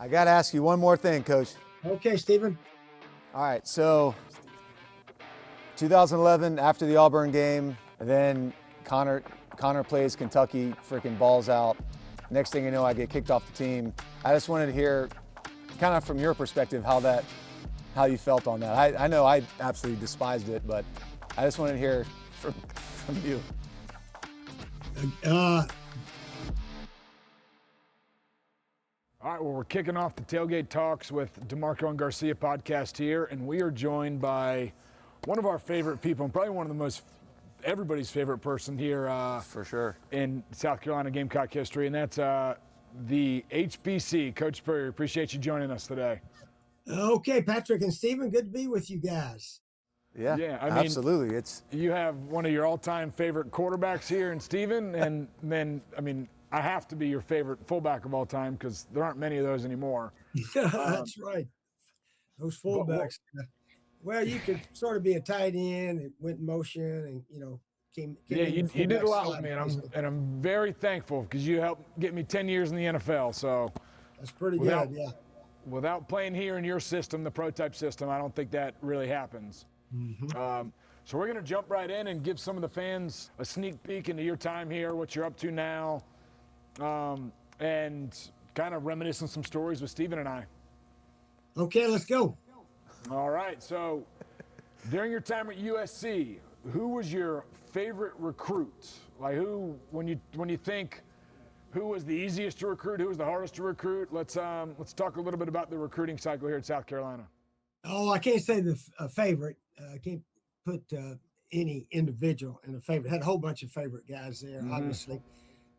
I got to ask you one more thing, Coach. Okay, Stephen. All right, so 2011, after the Auburn game, and then Connor plays Kentucky, freaking balls out. Next thing you know, I get kicked off the team. I just wanted to hear, kind of from your perspective, how you felt on that. I know I absolutely despised it, but I just wanted to hear from you. All right, well, we're kicking off the Tailgate Talks with DeMarco and Garcia podcast here, and we are joined by one of our favorite people, and probably one of the most everybody's favorite person here For sure. in South Carolina Gamecock history, and that's the HBC, Coach Spurrier. Appreciate you joining us today. Okay, Patrick and Stephen, good to be with you guys. Yeah, I mean, absolutely. You have one of your all-time favorite quarterbacks here in Steven, and then, I mean, I have to be your favorite fullback of all time because there aren't many of those anymore. That's right. Those fullbacks. Well, you could sort of be a tight end. It went in motion, and came. You did a lot with me, and I'm very thankful because you helped get me 10 years in the NFL. So that's pretty good. Yeah. Without playing here in your system, the prototype system, I don't think that really happens. Mm-hmm. So we're going to jump right in and give some of the fans a sneak peek into your time here, what you're up to now, and kind of reminiscing some stories with Stephen and I. Okay, let's go. All right. So during your time at USC, who was your favorite recruit? Like when you think who was the easiest to recruit, who was the hardest to recruit? Let's talk a little bit about the recruiting cycle here in South Carolina. Oh, I can't say the favorite. I can't put any individual in a favorite. Had a whole bunch of favorite guys there, obviously.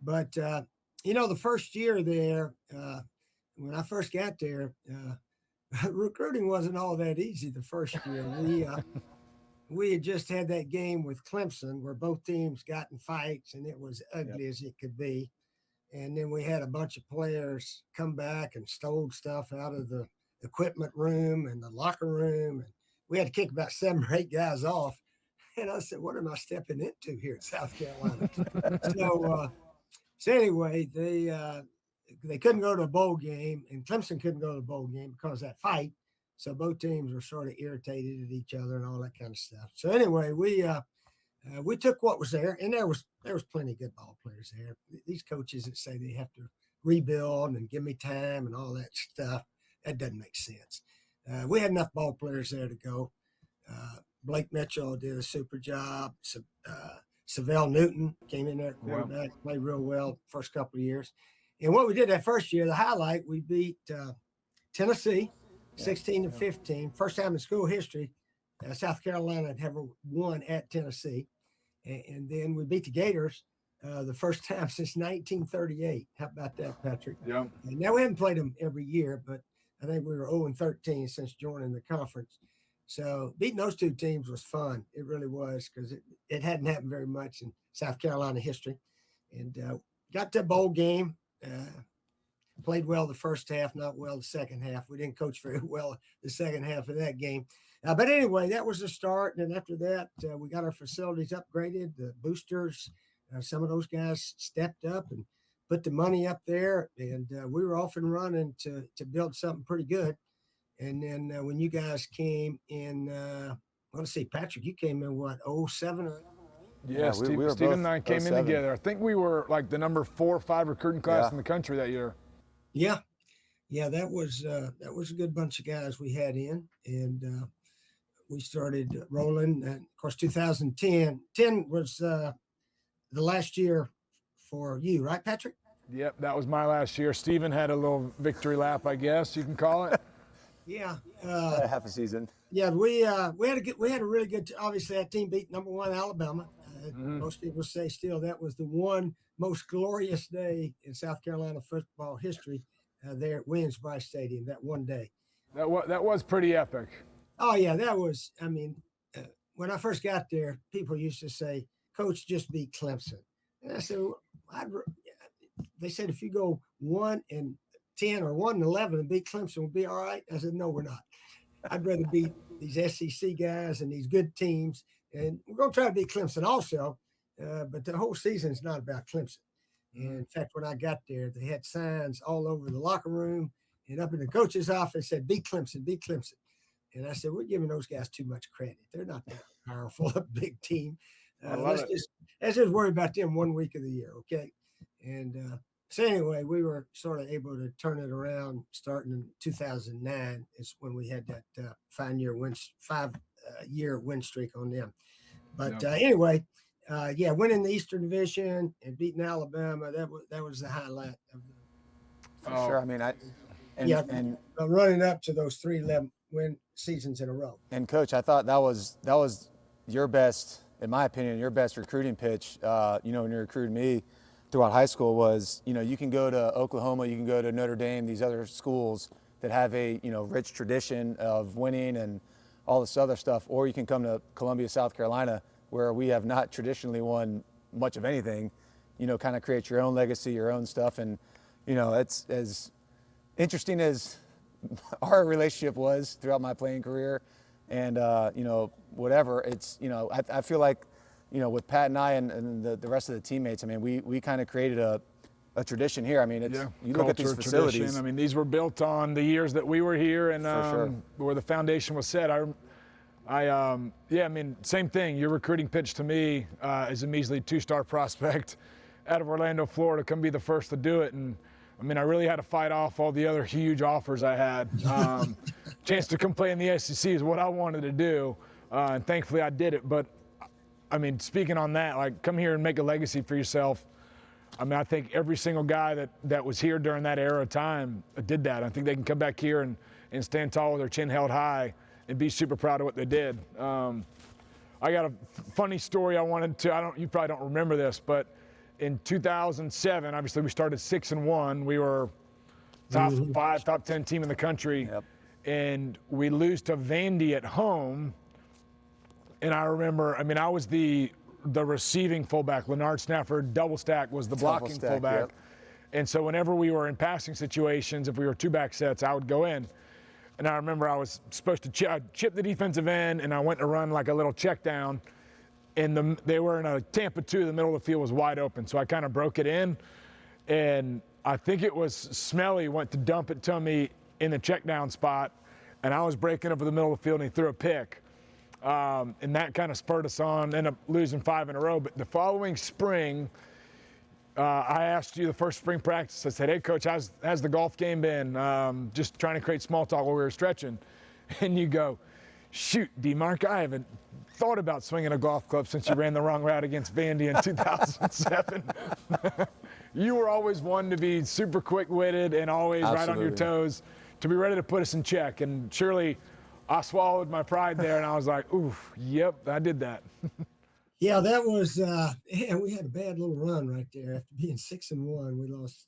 But, the first year there, when I first got there, recruiting wasn't all that easy the first year. We had just had that game with Clemson where both teams got in fights, and it was ugly as it could be. And then we had a bunch of players come back and stole stuff out of the equipment room and the locker room. And we had to kick about 7 or 8 guys off. And I said, what am I stepping into here in South Carolina? So anyway, they couldn't go to a bowl game, and Clemson couldn't go to the bowl game because of that fight. So both teams were sort of irritated at each other and all that kind of stuff. So anyway, we took what was there, and there was plenty of good ball players there. These coaches that say they have to rebuild and give me time and all that stuff, that doesn't make sense. We had enough ball players there to go. Blake Mitchell did a super job. Savell Newton came in there at quarterback, played real well first couple of years. And what we did that first year, the highlight, we beat Tennessee 16-15. First time in school history, South Carolina had ever won at Tennessee. And then we beat the Gators the first time since 1938. How about that, Patrick? Yeah. And now we haven't played them every year, but I think we were 0-13 since joining the conference. So beating those two teams was fun. It really was, because it hadn't happened very much in South Carolina history. And got to a bowl game. Played well the first half, not well the second half. We didn't coach very well the second half of that game. But anyway, that was the start. And then after that, we got our facilities upgraded, the boosters. Some of those guys stepped up and put the money up there. And we were off and running to build something pretty good. And then when you guys came in, let's see, Patrick, you came in what, 07 or? Yeah, Steve and I came in together. I think we were like the number 4 or 5 recruiting class in the country that year. Yeah, that was a good bunch of guys we had in, and we started rolling. And of course, 2010 was the last year for you, right, Patrick? Yep, that was my last year. Steven had a little victory lap, I guess you can call it. Yeah, half a season. Yeah, we had a really good. Obviously, that team beat number 1 Alabama. Most people say still that was the one most glorious day in South Carolina football history there at Williams-Brice Stadium. That one day. That was pretty epic. Oh yeah, that was. I mean, when I first got there, people used to say, "Coach, just beat Clemson," and I said, they said if you go 1-10 or 1-11 and beat Clemson, we'll be all right. I said, no, we're not. I'd rather beat these SEC guys and these good teams. And we're going to try to beat Clemson also. But the whole season is not about Clemson. And in fact, when I got there, they had signs all over the locker room And up in the coach's office said, beat Clemson, beat Clemson. And I said, we're giving those guys too much credit. They're not that powerful, a big team. Let's just worry about them 1 week of the year, okay? And so anyway, we were sort of able to turn it around starting in 2009 is when we had that 5-year win streak on them. But anyway, winning the Eastern Division and beating Alabama, that was the highlight of the. For sure. I mean, and running up to those 3 win seasons in a row. And Coach, I thought that was your best, in my opinion, your best recruiting pitch. When you recruited me throughout high school was, you can go to Oklahoma, you can go to Notre Dame, these other schools that have a rich tradition of winning and all this other stuff, or you can come to Columbia, South Carolina, where we have not traditionally won much of anything. Kind of create your own legacy, your own stuff, and it's as interesting as our relationship was throughout my playing career, and whatever. It's I feel like with Pat and I and the rest of the teammates. I mean, we kind of created a tradition here. I mean, you look at these facilities. Tradition. I mean, these were built on the years that we were here and where the foundation was set. I mean, same thing. Your recruiting pitch to me as a measly 2-star prospect out of Orlando, Florida, come be the first to do it. And I mean, I really had to fight off all the other huge offers I had. Chance to come play in the SEC is what I wanted to do, and thankfully I did it. But I mean, speaking on that, like, come here and make a legacy for yourself. I mean, I think every single guy that was here during that era of time did that. I think they can come back here and stand tall with their chin held high and be super proud of what they did. I got a funny story I wanted to. You probably don't remember this, but in 2007, obviously we started 6-1. We were top 5, top 10 team in the country, and we lose to Vandy at home. And I remember, I mean, I was the receiving fullback. Leonard Snafford, double stack, was the blocking fullback. Yep. And so whenever we were in passing situations, if we were 2-back sets, I would go in. And I remember I was supposed to chip the defensive end, and I went to run like a little check down. And they were in a Tampa 2, the middle of the field was wide open. So I kind of broke it in. And I think it was Smelly went to dump it to me in the check down spot. And I was breaking over the middle of the field, and he threw a pick. And that kind of spurred us on, ended up losing 5 in a row. But the following spring, I asked you the first spring practice, I said, hey, Coach, how's the golf game been? Just trying to create small talk while we were stretching. And you go, shoot, D-Mark, I haven't thought about swinging a golf club since you ran the wrong route against Vandy in 2007. You were always one to be super quick-witted and always right on your toes to be ready to put us in check. And surely I swallowed my pride there, and I was like, oof, yep, I did that. Yeah, that was we had a bad little run right there. After being 6-1, we lost.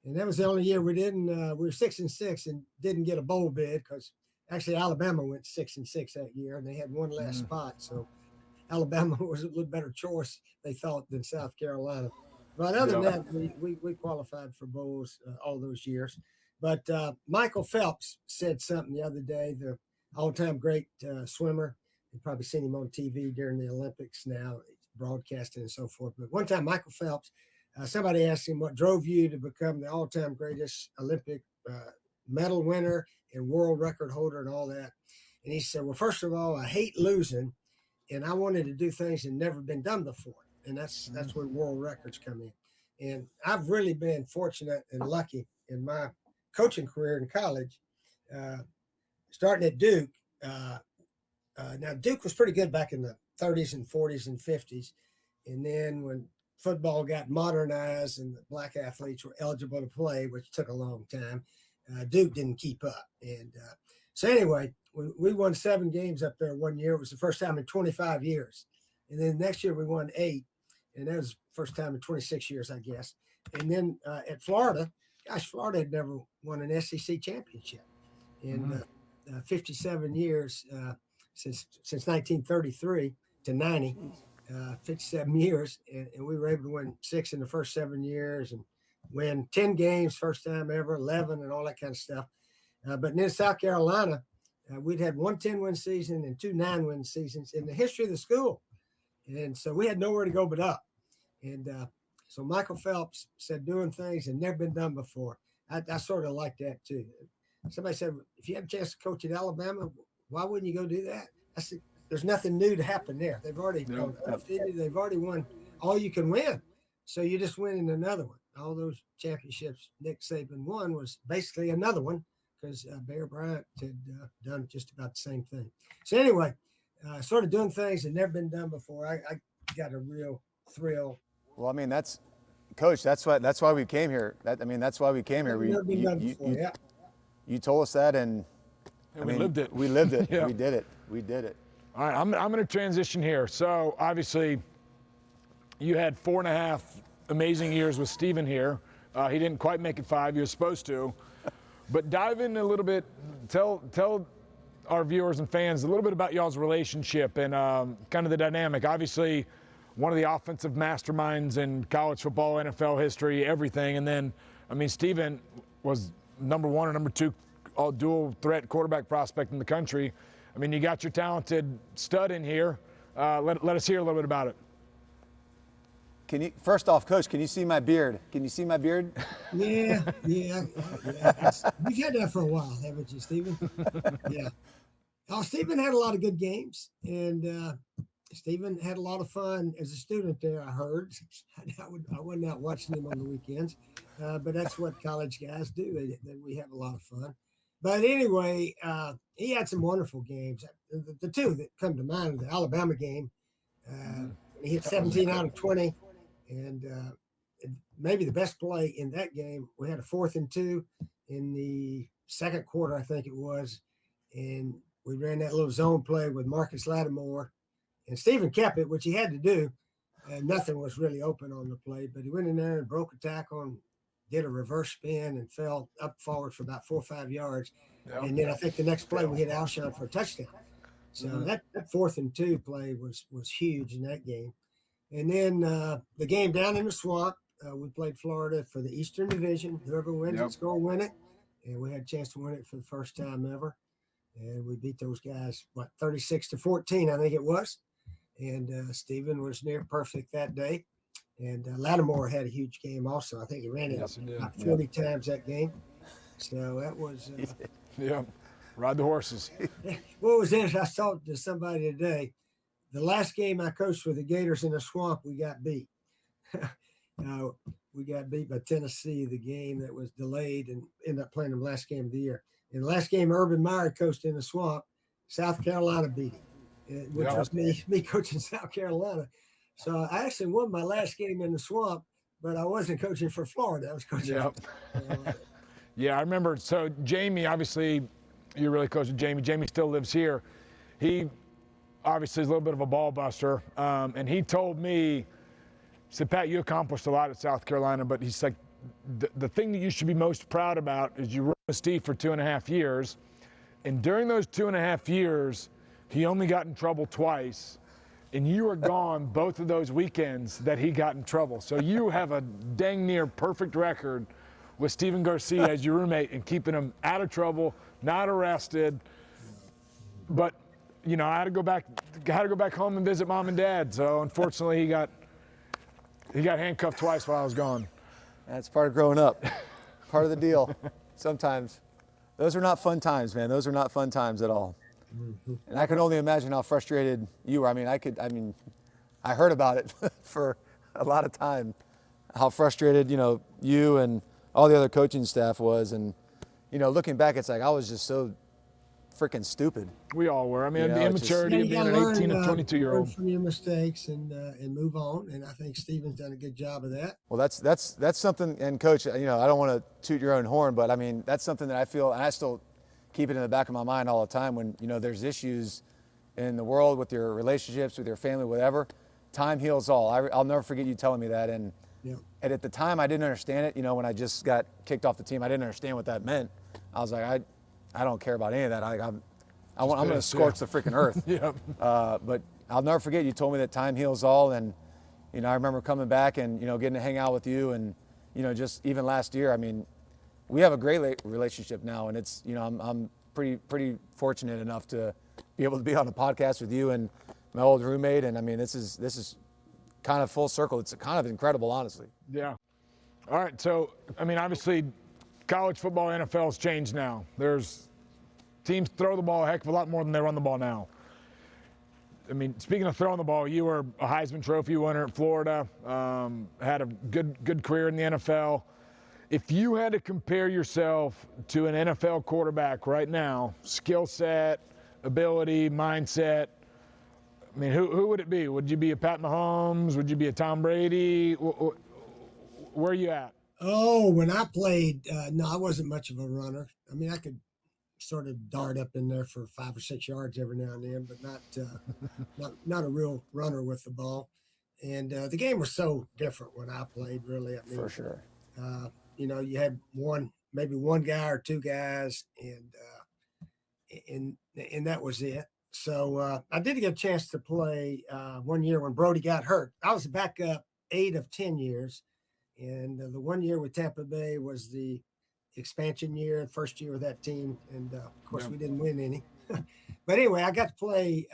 And that was the only year we didn't we were 6-6 and didn't get a bowl bid because actually Alabama went 6-6 that year, and they had one last spot. So Alabama was a little better choice, they thought, than South Carolina. But other than that, we qualified for bowls all those years. But Michael Phelps said something the other day, the all-time great swimmer. You've probably seen him on TV during the Olympics now, broadcasting and so forth. But one time, Michael Phelps, somebody asked him what drove you to become the all-time greatest Olympic medal winner and world record holder and all that. And he said, well, first of all, I hate losing, and I wanted to do things that never been done before. And that's when world records come in. And I've really been fortunate and lucky in my coaching career in college, starting at Duke. Now, Duke was pretty good back in the 30s and 40s and 50s. And then when football got modernized and the black athletes were eligible to play, which took a long time, Duke didn't keep up. And so anyway, when we won 7 games up there one year, it was the first time in 25 years. And then next year we won 8. And that was the first time in 26 years, I guess. And then at Florida, Florida had never won an SEC championship in 57 years since 1933 to 90, 57 years. And we were able to win 6 in the first 7 years and win 10 games, first time ever, 11 and all that kind of stuff. But in South Carolina, we'd had 1 10-win season and 2 9-win seasons in the history of the school. And so we had nowhere to go but up. And so Michael Phelps said doing things that never been done before. I sort of like that too. Somebody said, if you have a chance to coach at Alabama, why wouldn't you go do that? I said, there's nothing new to happen there. They've already gone undefeated. They've already won all you can win. So you just win in another one. All those championships Nick Saban won was basically another one because Bear Bryant had done just about the same thing. So anyway, sort of doing things that never been done before. I got a real thrill. Well, I mean, Coach, that's why we came here. That's why we came here. Never been done before, You told us that, and we lived it. We lived it. Yeah. We did it. We did it. All right, I'm going to transition here. So obviously, you had 4.5 amazing years with Steven here. He didn't quite make it 5. He was supposed to. But dive in a little bit. Tell our viewers and fans a little bit about y'all's relationship and kind of the dynamic. Obviously, one of the offensive masterminds in college football, NFL history, everything. And then, I mean, Steven was number 1 or number 2 all dual threat quarterback prospect in the country. I mean, you got your talented stud in here. Let us hear a little bit about it. First off, Coach, can you see my beard? Can you see my beard? Yeah. We've had that for a while, haven't you, Steven? Yeah. Oh, Steven had a lot of good games, and Steven had a lot of fun as a student there, I heard. I wasn't out watching him on the weekends, but that's what college guys do. We have a lot of fun. But anyway, he had some wonderful games. The two that come to mind, the Alabama game, he hit 17 out of 20. And maybe the best play in that game, we had a 4th and 2 in the second quarter, I think it was. And we ran that little zone play with Marcus Lattimore. And Steven kept it, which he had to do. And nothing was really open on the play. But he went in there and broke a tackle, did a reverse spin, and fell up forward for about 4 or 5 yards. Yep. And then I think the next play we hit Alshon for a touchdown. So that 4th and 2 play was huge in that game. And then the game down in the swamp, we played Florida for the Eastern Division. Whoever wins it's going to win it. And we had a chance to win it for the first time ever. And we beat those guys, 36-14, I think it was. And Steven was near perfect that day. And Lattimore had a huge game also. I think he ran it about 40 times that game. So that was ride the horses. What was interesting, I talked to somebody today. The last game I coached with the Gators in the swamp, we got beat. We got beat by Tennessee, the game that was delayed, and ended up playing the last game of the year. In the last game, Urban Meyer coached in the swamp. South Carolina beat him, which was me coaching South Carolina. So I actually won my last game in the swamp, but I wasn't coaching for Florida. I was coaching for Yeah, I remember. So Jamie, obviously, you really coached with Jamie. Jamie still lives here. He obviously is a little bit of a ball buster. And he told me, he said, Pat, you accomplished a lot at South Carolina, but he's like, the thing that you should be most proud about is you rode with Steve for 2.5 years. And during those 2.5 years, he only got in trouble twice. And you were gone both of those weekends that he got in trouble. So you have a dang near perfect record with Steven Garcia as your roommate and keeping him out of trouble, not arrested. But you know, I had to go back home and visit mom and dad. So unfortunately, he got handcuffed twice while I was gone. That's part of growing up, part of the deal. Sometimes, those are not fun times, man. Those are not fun times at all. And I can only imagine how frustrated you were. I heard about it for a lot of time, how frustrated, you and all the other coaching staff was. And, looking back, it's like I was just so freaking stupid. We all were. I mean, the immaturity of being an 18 and 22-year-old. Learn from your mistakes and move on. And I think Steven's done a good job of that. Well, that's something. And Coach, I don't want to toot your own horn, but I mean, that's something that I feel, and I still keep it in the back of my mind all the time when there's issues in the world with your relationships, with your family, whatever. Time heals all. I'll never forget you telling me that. And at the time, I didn't understand it. When I just got kicked off the team, I didn't understand what that meant. I was like, I don't care about any of that. I'm going to scorch the freaking earth. But I'll never forget you told me that time heals all. And, I remember coming back and, getting to hang out with you. And, just even last year, I mean, we have a great relationship now. And it's, I'm pretty fortunate enough to be able to be on a podcast with you and my old roommate. And I mean, this is kind of full circle. It's kind of incredible, honestly. Yeah. All right. So, I mean, obviously, college football, NFL's changed now. There's teams throw the ball a heck of a lot more than they run the ball now. I mean, speaking of throwing the ball, you were a Heisman Trophy winner at Florida, had a good career in the NFL. If you had to compare yourself to an NFL quarterback right now, skill set, ability, mindset, I mean, who would it be? Would you be a Pat Mahomes? Would you be a Tom Brady? Where are you at? Oh, when I played, no, I wasn't much of a runner. I mean, I could sort of dart up in there for 5 or 6 yards every now and then, but not a real runner with the ball. And the game was so different when I played, really. I mean, For sure. You know, you had maybe one guy or two guys, and that was it. So I did get a chance to play 1 year when Brody got hurt. I was a backup 8 of 10 years. And the 1 year with Tampa Bay was the expansion year, first year with that team. And of course, we didn't win any. But anyway, I got to play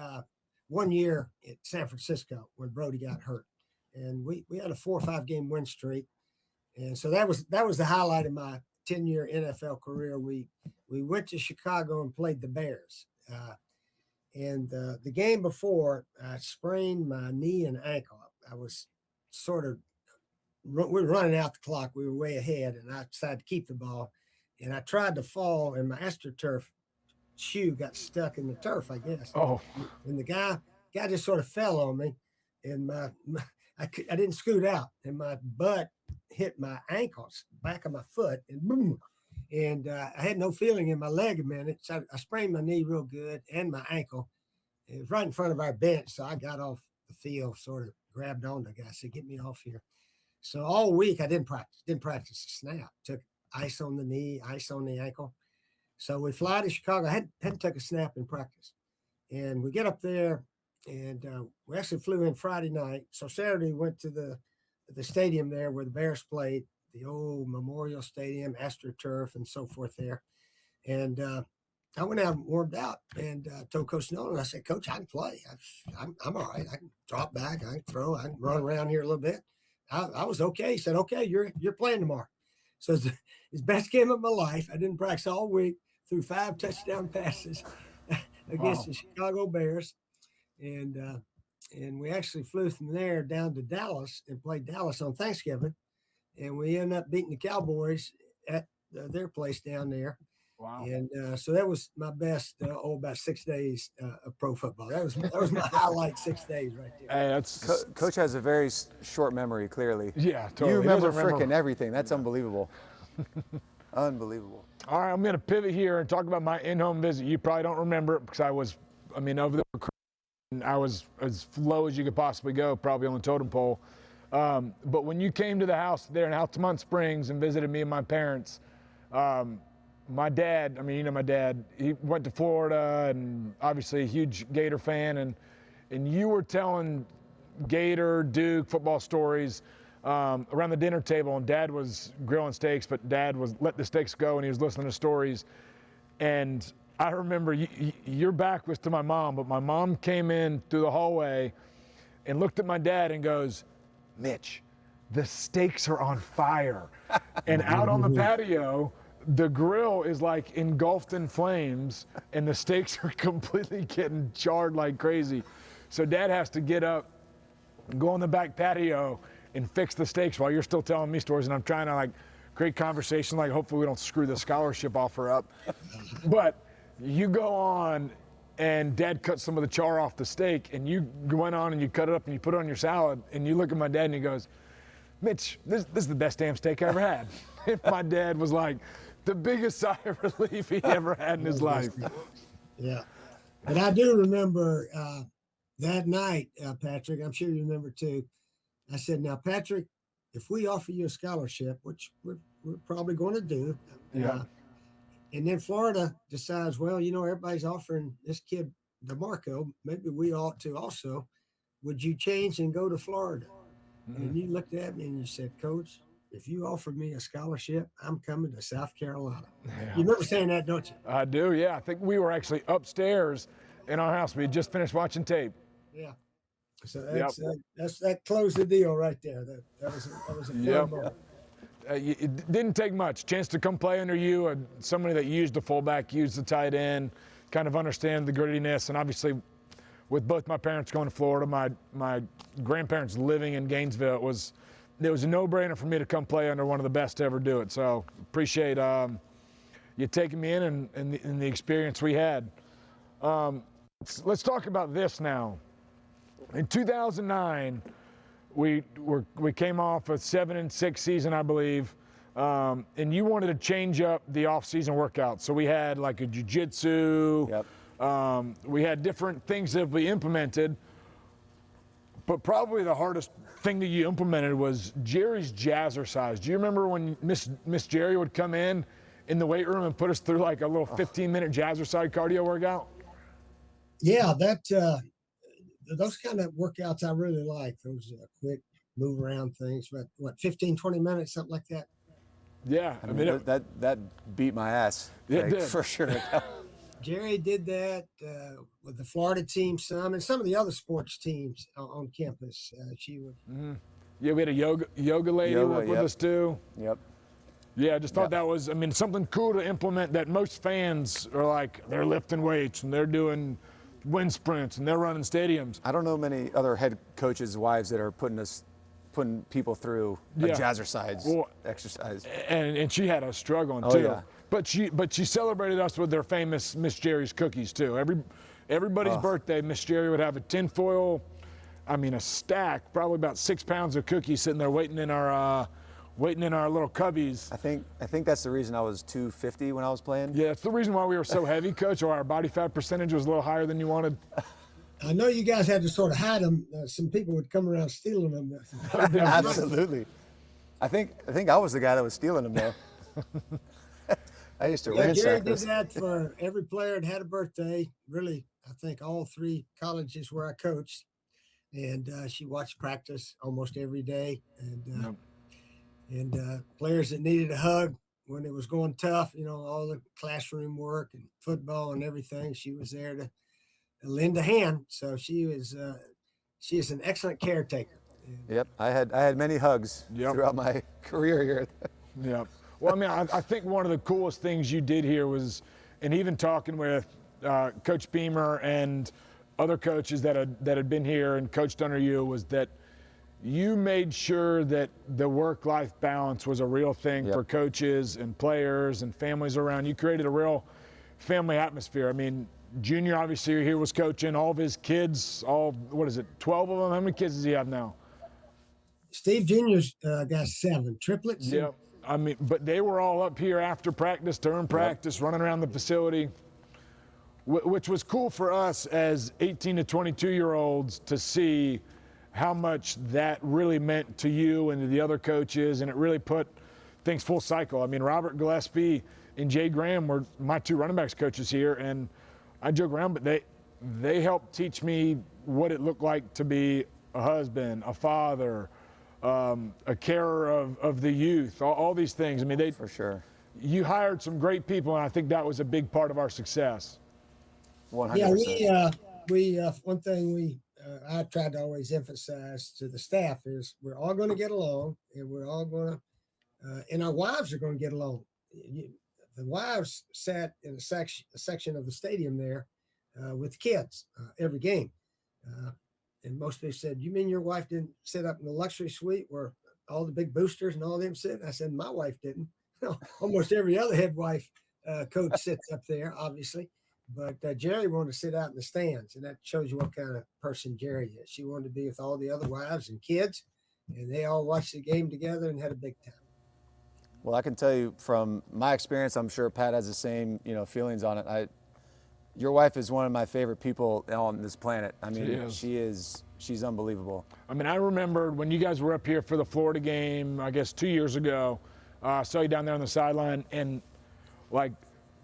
1 year at San Francisco when Brody got hurt. And we had a 4 or 5 game win streak. And so that was the highlight of my 10-year NFL career. We went to Chicago and played the Bears. And the game before, I sprained my knee and ankle. I was we were running out the clock. We were way ahead, and I decided to keep the ball. And I tried to fall, and my AstroTurf shoe got stuck in the turf, I guess. Oh. And the guy just sort of fell on me, and I didn't scoot out, and my butt hit my ankles, back of my foot, and boom. And I had no feeling in my leg a minute, so I sprained my knee real good and my ankle. It was right in front of our bench, so I got off the field, sort of grabbed on the guy, said, "Get me off here." So all week I didn't practice a snap. Took ice on the knee, ice on the ankle. So we fly to Chicago. I hadn't took a snap in practice. And we get up there, and we actually flew in Friday night. So Saturday we went to the stadium there where the Bears played, the old Memorial Stadium, AstroTurf, and so forth there. And I went out and warmed out and told Coach Nolan, I said, "Coach, I can play. I'm all right. I can drop back. I can throw. I can run around here a little bit." I was okay. He said, "Okay, you're playing tomorrow." So it's his best game of my life. I didn't practice all week, threw 5 touchdown passes against the Chicago Bears. And we actually flew from there down to Dallas and played Dallas on Thanksgiving. And we ended up beating the Cowboys at their place down there. Wow. And so that was my best, about 6 days of pro football. That was my highlight 6 days right there. Hey, Coach has a very short memory, clearly. Yeah, totally. You He remember doesn't freaking everything. That's unbelievable. Unbelievable. All right, I'm going to pivot here and talk about my in-home visit. You probably don't remember it because over there, I was as low as you could possibly go, probably on the totem pole. But when you came to the house there in Altamont Springs and visited me and my parents, my dad, my dad, he went to Florida and obviously a huge Gator fan. And you were telling Gator, Duke football stories around the dinner table, and Dad was grilling steaks, but Dad was let the steaks go and he was listening to stories. And I remember your back was to my mom, but my mom came in through the hallway and looked at my dad and goes, "Mitch, the steaks are on fire." And out on the patio, the grill is like engulfed in flames and the steaks are completely getting charred like crazy. So Dad has to get up, go on the back patio and fix the steaks while you're still telling me stories. And I'm trying to create conversation, hopefully we don't screw the scholarship offer up. But you go on and Dad cut some of the char off the steak and you went on and you cut it up and you put it on your salad and you look at my dad and he goes, "Mitch, this is the best damn steak I ever had." And my dad was like, the biggest sigh of relief he ever had in his life. Yeah. But I do remember that night, Patrick, I'm sure you remember too. I said, "Now, Patrick, if we offer you a scholarship, which we're probably going to do, and then Florida decides, well, everybody's offering this kid DeMarco, maybe we ought to also, would you change and go to Florida?" Mm-hmm. And you looked at me and you said, "Coach, if you offer me a scholarship, I'm coming to South Carolina." Yeah. You remember saying that, don't you? I do, yeah. I think we were actually upstairs in our house. We had just finished watching tape. Yeah. So that closed the deal right there. That was a fun moment. it didn't take much. Chance to come play under you, somebody that used the fullback, used the tight end, kind of understand the grittiness. And obviously, with both my parents going to Florida, my grandparents living in Gainesville, it was a no-brainer for me to come play under one of the best to ever do it. So appreciate you taking me in and the experience we had. Let's talk about this now. In 2009, we came off a 7-6 season, I believe, and you wanted to change up the off-season workouts. So we had like a jiu-jitsu. Yep. We had different things that we implemented, but probably the hardest thing that you implemented was Jerry's jazzercise. Do you remember when Miss Jerry would come in the weight room and put us through like a little 15-minute jazzercise cardio workout? Yeah, those kind of workouts I really like. Those quick move around things, but what, 15, 20 minutes, something like that? Yeah. I mean, that beat my ass. It did. For sure. Jerry did that with the Florida team some, and some of the other sports teams on campus. She would. Mm-hmm. Yeah, we had a yoga lady work with us too. Yep. Yeah, I just thought that was, I mean, something cool to implement that most fans are like, they're lifting weights and they're doing wind sprints and they're running stadiums. I don't know many other head coaches' wives that are putting people through a jazzercise exercise. And she had us struggling Oh, too. yeah. But she celebrated us with their famous Miss Jerry's cookies too. Everybody's birthday, Miss Jerry would have a tinfoil, a stack, probably about 6 pounds of cookies sitting there waiting in our little cubbies. I think that's the reason I was 250 when I was playing. Yeah, it's the reason why we were so heavy, Coach, or our body fat percentage was a little higher than you wanted. I know you guys had to sort of hide them. Some people would come around stealing them. Absolutely. I think I was the guy that was stealing them though. I used to ransack Jerry did this. that for every player that had a birthday. Really, I think all 3 colleges where I coached, and she watched practice almost every day. And players that needed a hug when it was going tough, all the classroom work and football and everything, she was there to lend a hand. So she is an excellent caretaker. Yep, I had many hugs throughout my career here. Yeah. Well, I think one of the coolest things you did here was, and even talking with Coach Beamer and other coaches that had been here and coached under you, was that you made sure that the work-life balance was a real thing for coaches and players and families around. You created a real family atmosphere. Junior, obviously, here was coaching. All of his kids, 12 of them? How many kids does he have now? Steve Jr.'s got 7 triplets. Yeah. But they were all up here after practice, during practice, running around the facility, which was cool for us as 18 to 22-year-olds to see how much that really meant to you and to the other coaches, and it really put things full cycle. Robert Gillespie and Jay Graham were my 2 running backs coaches here, and I joke around, but they helped teach me what it looked like to be a husband, a father, a carer of the youth, all these things. For sure. You hired some great people, and I think that was a big part of our success. 100%. Yeah, we one thing I tried to always emphasize to the staff is we're all going to get along, and we're all going to, and our wives are going to get along. The wives sat in a section of the stadium there with the kids every game. And most people said, "You mean your wife didn't sit up in the luxury suite where all the big boosters and all them sit?" I said, "My wife didn't." Almost every other head wife coach sits up there, obviously. But Jerry wanted to sit out in the stands, and that shows you what kind of person Jerry is. She wanted to be with all the other wives and kids, and they all watched the game together and had a big time. Well, I can tell you from my experience, I'm sure Pat has the same, feelings on it. Your wife is one of my favorite people on this planet. She's unbelievable. I remember when you guys were up here for the Florida game, I guess 2 years ago, I saw you down there on the sideline, and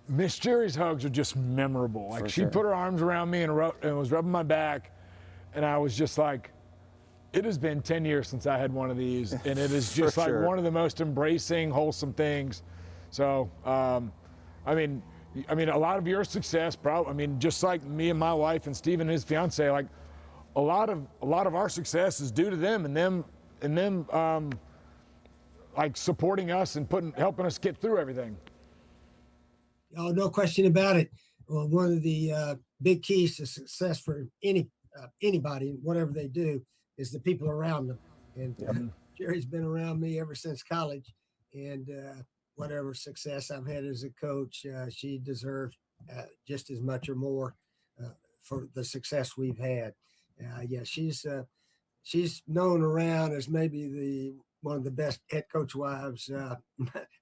Miss Jerry's hugs are just memorable. She put her arms around me and was rubbing my back, and I was just like, it has been 10 years since I had one of these, and it is just one of the most embracing, wholesome things. So, a lot of your success, just like me and my wife and Steve and his fiance, a lot of our success is due to them and them like supporting us and helping us get through everything. Oh, no question about it. Well, one of the big keys to success for anybody, whatever they do, is the people around them. And Jerry's been around me ever since college, and whatever success I've had as a coach, she deserves just as much or more for the success we've had. Yeah, she's known around as maybe one of the best head coach wives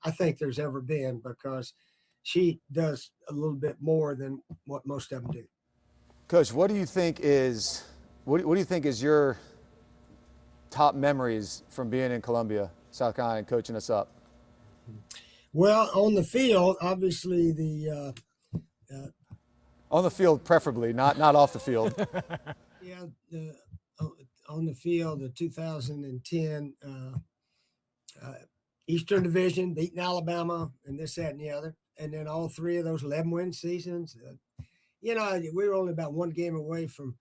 I think there's ever been, because she does a little bit more than what most of them do. Coach, what do you think is your top memories from being in Columbia, South Carolina, and coaching us up? Well, on the field, obviously on the field, preferably, not off the field. Yeah, on the field, the 2010 Eastern Division, beating Alabama, and this, that, and the other, and then all three of those 11-win seasons. We were only about one game away from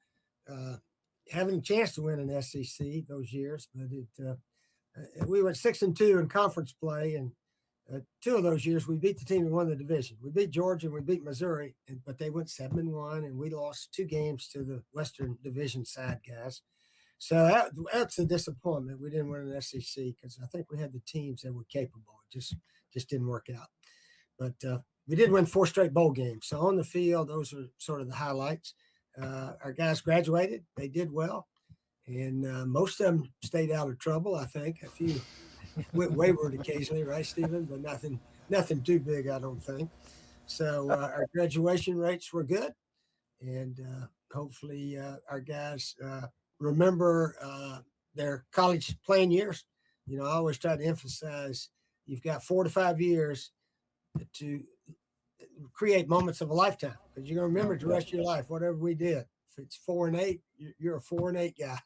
having a chance to win an SEC those years, but we went 6-2 in conference play, and 2 of those years we beat the team that won the division. We beat Georgia and we beat Missouri, but they went 7-1, and we lost 2 games to the Western Division side guys. So that's a disappointment. We didn't win an SEC because I think we had the teams that were capable. It just didn't work out. But we did win 4 straight bowl games. So on the field, those are sort of the highlights. Our guys graduated. They did well. And most of them stayed out of trouble, I think. A few went wayward occasionally, right, Stephen? But nothing too big, I don't think. So our graduation rates were good. And hopefully our guys remember their college playing years. I always try to emphasize you've got 4 to 5 years to create moments of a lifetime, because you're going to remember it the rest of your life, whatever we did. If it's 4-8, you're a 4-8 guy.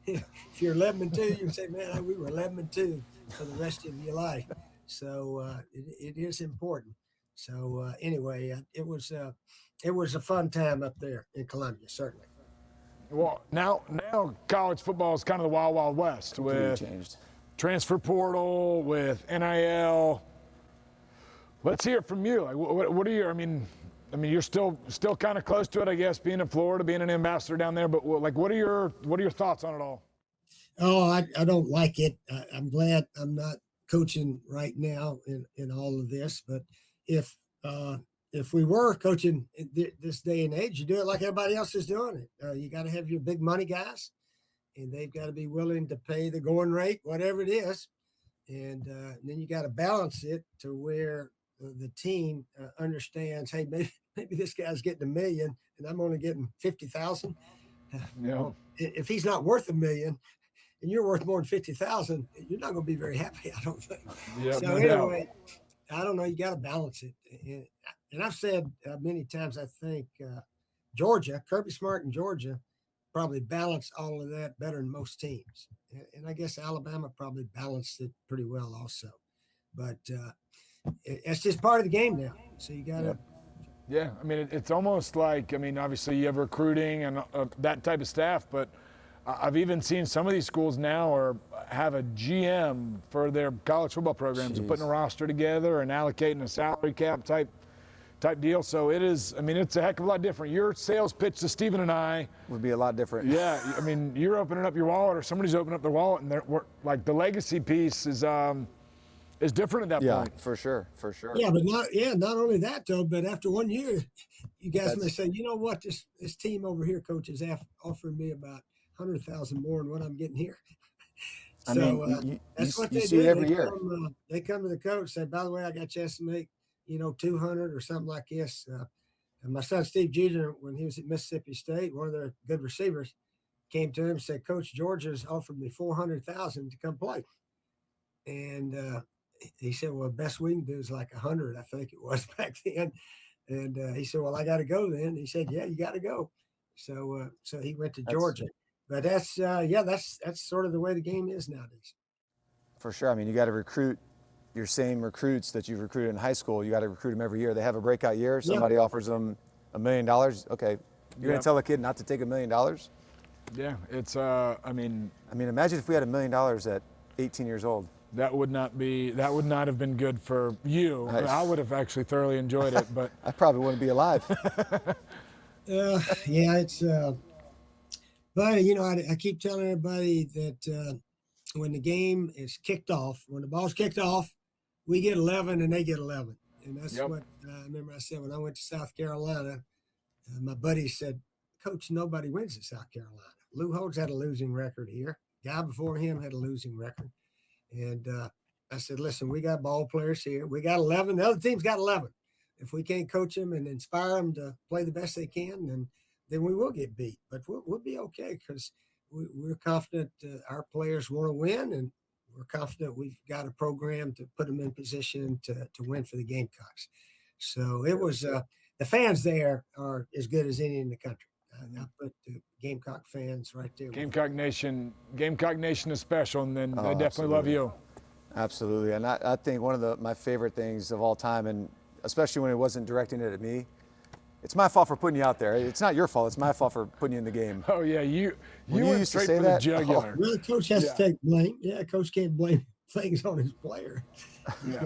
If you're 11-2, you can say, man, we were 11-2 for the rest of your life. So it is important. So anyway, it was a fun time up there in Columbia, certainly. Well, now college football is kind of the wild, wild west with changed. Transfer portal, with NIL. Let's hear it from you. Like, what are your? I mean, you're still kind of close to it, I guess, being in Florida, being an ambassador down there. But what are your thoughts on it all? Oh, I don't like it. I'm glad I'm not coaching right now in all of this. But if we were coaching this day and age, you do it like everybody else is doing it. You got to have your big money guys, and they've got to be willing to pay the going rate, whatever it is. And then you got to balance it to where the team understands, hey, maybe this guy's getting $1 million and I'm only getting 50,000. Yeah. If he's not worth $1 million and you're worth more than 50,000, you're not going to be very happy, I don't think. Yeah, so anyway, I don't know. You got to balance it. And I've said many times, I think Georgia, Kirby Smart in Georgia, probably balanced all of that better than most teams. And I guess Alabama probably balanced it pretty well also. But it's just part of the game now. So you got to. Yeah, it's almost like, obviously you have recruiting and that type of staff, but I've even seen some of these schools now have a GM for their college football programs and putting a roster together and allocating a salary cap type deal. So it is, it's a heck of a lot different. Your sales pitch to Stephen and I would be a lot different. Yeah, you're opening up your wallet or somebody's opening up their wallet, and like the legacy piece is different at that point. Yeah, for sure. Yeah, but not only that though, but after 1 year, you guys may say, you know what, this team over here, coach, is offering me about 100,000 more than what I'm getting here. That's what they see do. It every year. They come to the coach, say, by the way, I got a chance to make 200 or something like this. And my son Steve Jr., when he was at Mississippi State, one of their good receivers, came to him and said, Coach, Georgia's offered me 400,000 to come play. And he said, well, the best we can do is like 100, I think it was back then. And he said, well, I got to go then. He said, yeah, you got to go. So he went to Georgia. But that's sort of the way the game is nowadays. For sure. You got to recruit your same recruits that you've recruited in high school. You got to recruit them every year. They have a breakout year. Somebody offers them $1 million. Okay, you're gonna tell a kid not to take $1 million? Yeah, it's imagine if we had $1 million at 18 years old. That would not have been good for you. I would have actually thoroughly enjoyed it, but I probably wouldn't be alive. Yeah, it's. But you know, I keep telling everybody that when the game is kicked off, when the ball's kicked off, we get 11 and they get 11, and that's what I remember. I said when I went to South Carolina, my buddy said, "Coach, nobody wins at South Carolina. Lou Holtz had a losing record here. Guy before him had a losing record." And I said, listen, we got ball players here. We got 11. The other team's got 11. If we can't coach them and inspire them to play the best they can, then we will get beat. But we'll be okay because we're confident our players want to win, and we're confident we've got a program to put them in position to win for the Gamecocks. So it was the fans there are as good as any in the country. I put the Gamecock fans right there. Gamecock Nation is special, and then they definitely absolutely. love you. Absolutely, and I think one of my favorite things of all time, and especially when it wasn't directing it at me, it's my fault for putting you out there. It's not your fault. It's my fault for putting you in the game. Oh yeah, you When went used to straight say for that, the jugular. Really, coach has to take blame. Yeah, coach can't blame things on his player. He's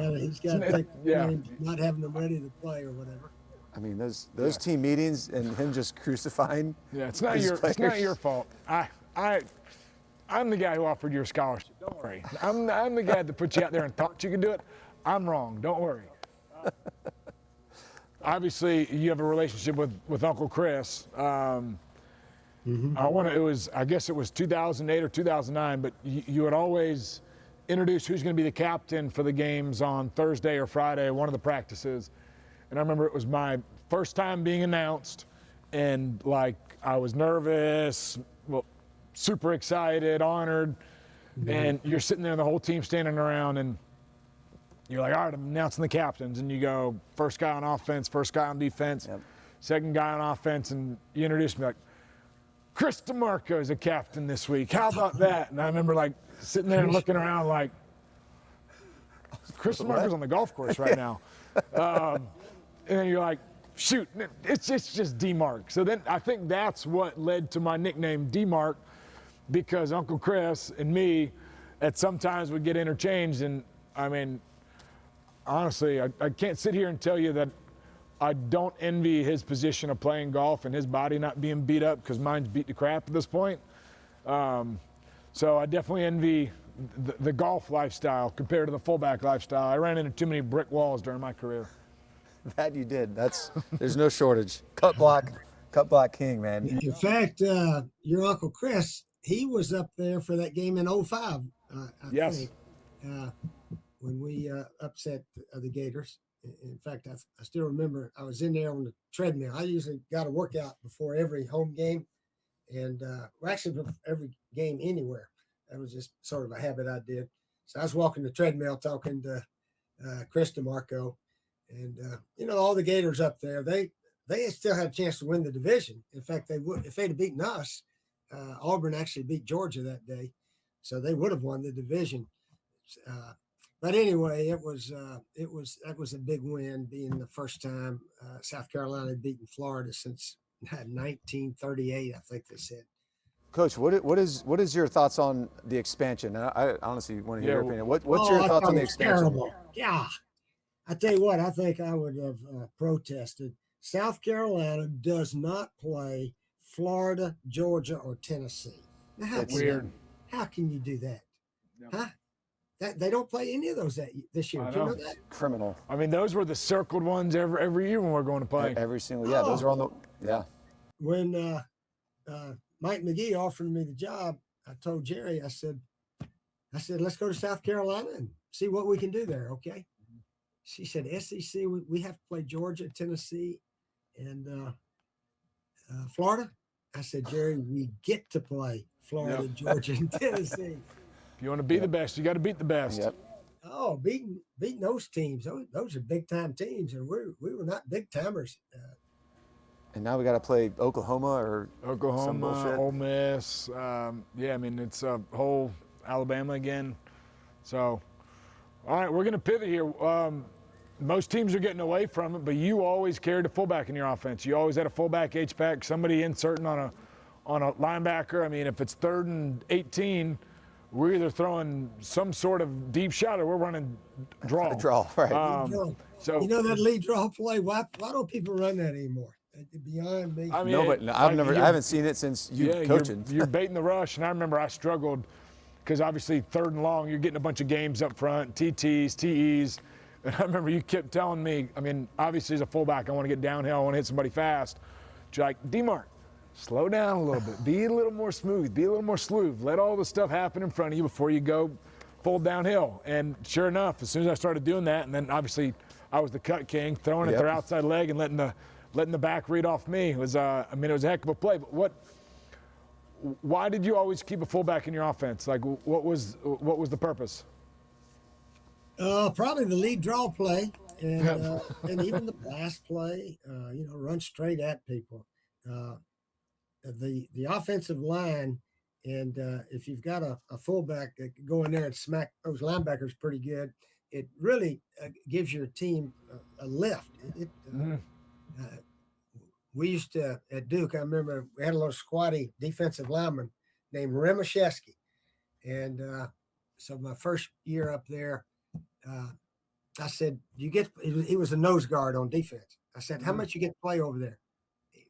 got to take blame not having them ready to play or whatever. I mean, those team meetings and him just crucifying. Yeah, it's not your fault. I'm the guy who offered you a scholarship. Don't worry. I'm the guy that put you out there and thought you could do it. I'm wrong. Don't worry. Obviously, you have a relationship with Uncle Chris. I guess it was 2008 or 2009, but you had always introduced who's going to be the captain for the games on Thursday or Friday, one of the practices. And I remember it was my first time being announced, and like I was nervous, well, super excited, honored, and you're sitting there and the whole team standing around, and you're like, all right, I'm announcing the captains, and you go first guy on offense, first guy on defense, second guy on offense, and you introduce me like, Chris DeMarco is a captain this week. How about that? And I remember like sitting there and looking around like, Chris DeMarco's on the golf course right now. And then you're like, shoot, it's just D-Mark. So then I think that's what led to my nickname D-Mark, because Uncle Chris and me at sometimes would get interchanged. And I mean, honestly, I can't sit here and tell you that I don't envy his position of playing golf and his body not being beat up, because mine's beat to crap at this point. So I definitely envy the golf lifestyle compared to the fullback lifestyle. I ran into too many brick walls during my career. That you did. There's no shortage. Cut block king, man. In fact, your Uncle Chris, he was up there for that game in 05, I think, when we upset the Gators. In fact, I still remember I was in there on the treadmill. I usually got a workout before every home game, and actually every game anywhere. That was just sort of a habit I did. So I was walking the treadmill talking to Chris DeMarco. And all the Gators up there, they still had a chance to win the division. In fact, they would, if they'd have beaten us. Auburn actually beat Georgia that day, so they would have won the division. But anyway, that was a big win, being the first time South Carolina had beaten Florida since 1938, I think they said. Coach, what is your thoughts on the expansion? I honestly want to hear your opinion. What's your thoughts on the expansion? Terrible. Yeah. I tell you what, I think I would have protested. South Carolina does not play Florida, Georgia, or Tennessee. Now, That's weird. How can you do that? No. Huh? They don't play any of those this year. Do you know that? Criminal. I mean, those were the circled ones every year when we're going to play. Every single, those are on the, When Mike McGee offered me the job, I told Jerry, I said, let's go to South Carolina and see what we can do there, okay? She said, SEC, we have to play Georgia, Tennessee, and Florida. I said, Jerry, we get to play Florida, Georgia, and Tennessee. If you want to be the best, you got to beat the best. Yep. Oh, beating those teams. Those are big-time teams, and we were not big-timers. And now we got to play Oklahoma, Ole Miss. I mean, it's a whole Alabama again. So, all right, we're going to pivot here. Most teams are getting away from it, but you always carried a fullback in your offense. You always had a fullback H-back, somebody inserting on a linebacker. I mean, if it's 3rd and 18, we're either throwing some sort of deep shot or we're running draw. Draw, right. So you know that lead draw play. Why don't people run that anymore? Beyond me. I mean, No, but I haven't seen it since coaching. You're baiting the rush, and I remember I struggled because obviously 3rd and long, you're getting a bunch of games up front, TTs, TEs. And I remember you kept telling me, I mean, obviously as a fullback, I want to get downhill, I want to hit somebody fast. But you're like, D-Mark, slow down a little bit. Be a little more smooth. Be a little more sleuth. Let all the stuff happen in front of you before you go full downhill. And sure enough, as soon as I started doing that, and then obviously I was the cut king, throwing at their outside leg and letting the back read off me. It was, it was a heck of a play. But why did you always keep a fullback in your offense? Like, what was the purpose? Probably the lead draw play and even the pass play. Run straight at people. The offensive line, and if you've got a fullback that can go in there and smack those linebackers pretty good, it really gives your team a lift. We used to, at Duke, I remember we had a little squatty defensive lineman named reminiscing. And so my first year up there, I said, he was a nose guard on defense. I said, how much you get to play over there?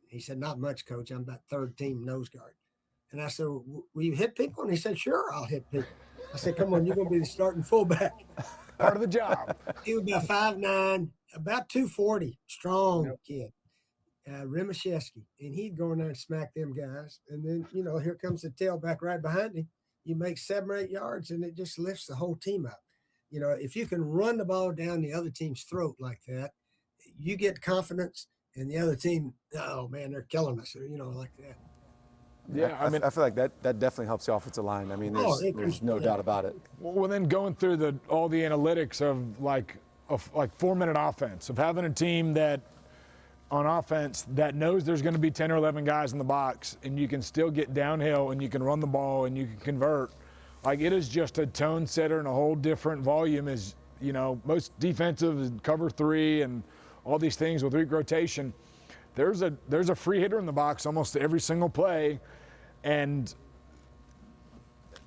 He said, not much, coach. I'm about 3rd team nose guard. And I said, will you hit people? And he said, sure, I'll hit people. I said, come on, you're going to be the starting fullback. Part of the job. He was about 5'9", about 240, strong kid. Reminiscing, and he'd go in there and smack them guys. And then, here comes the tailback right behind him. You make 7 or 8 yards, and it just lifts the whole team up. If you can run the ball down the other team's throat like that, you get confidence, and the other team, oh man, they're killing us, like that. Yeah, I feel like that definitely helps the offensive line. I mean, there's no doubt about it. Well, then going through all the analytics of like 4-minute offense, of having a team that on offense that knows there's going to be 10 or 11 guys in the box, and you can still get downhill and you can run the ball and you can convert. Like, it is just a tone setter and a whole different volume. As most defensive is cover 3 and all these things with weak rotation. There's a free hitter in the box almost every single play, and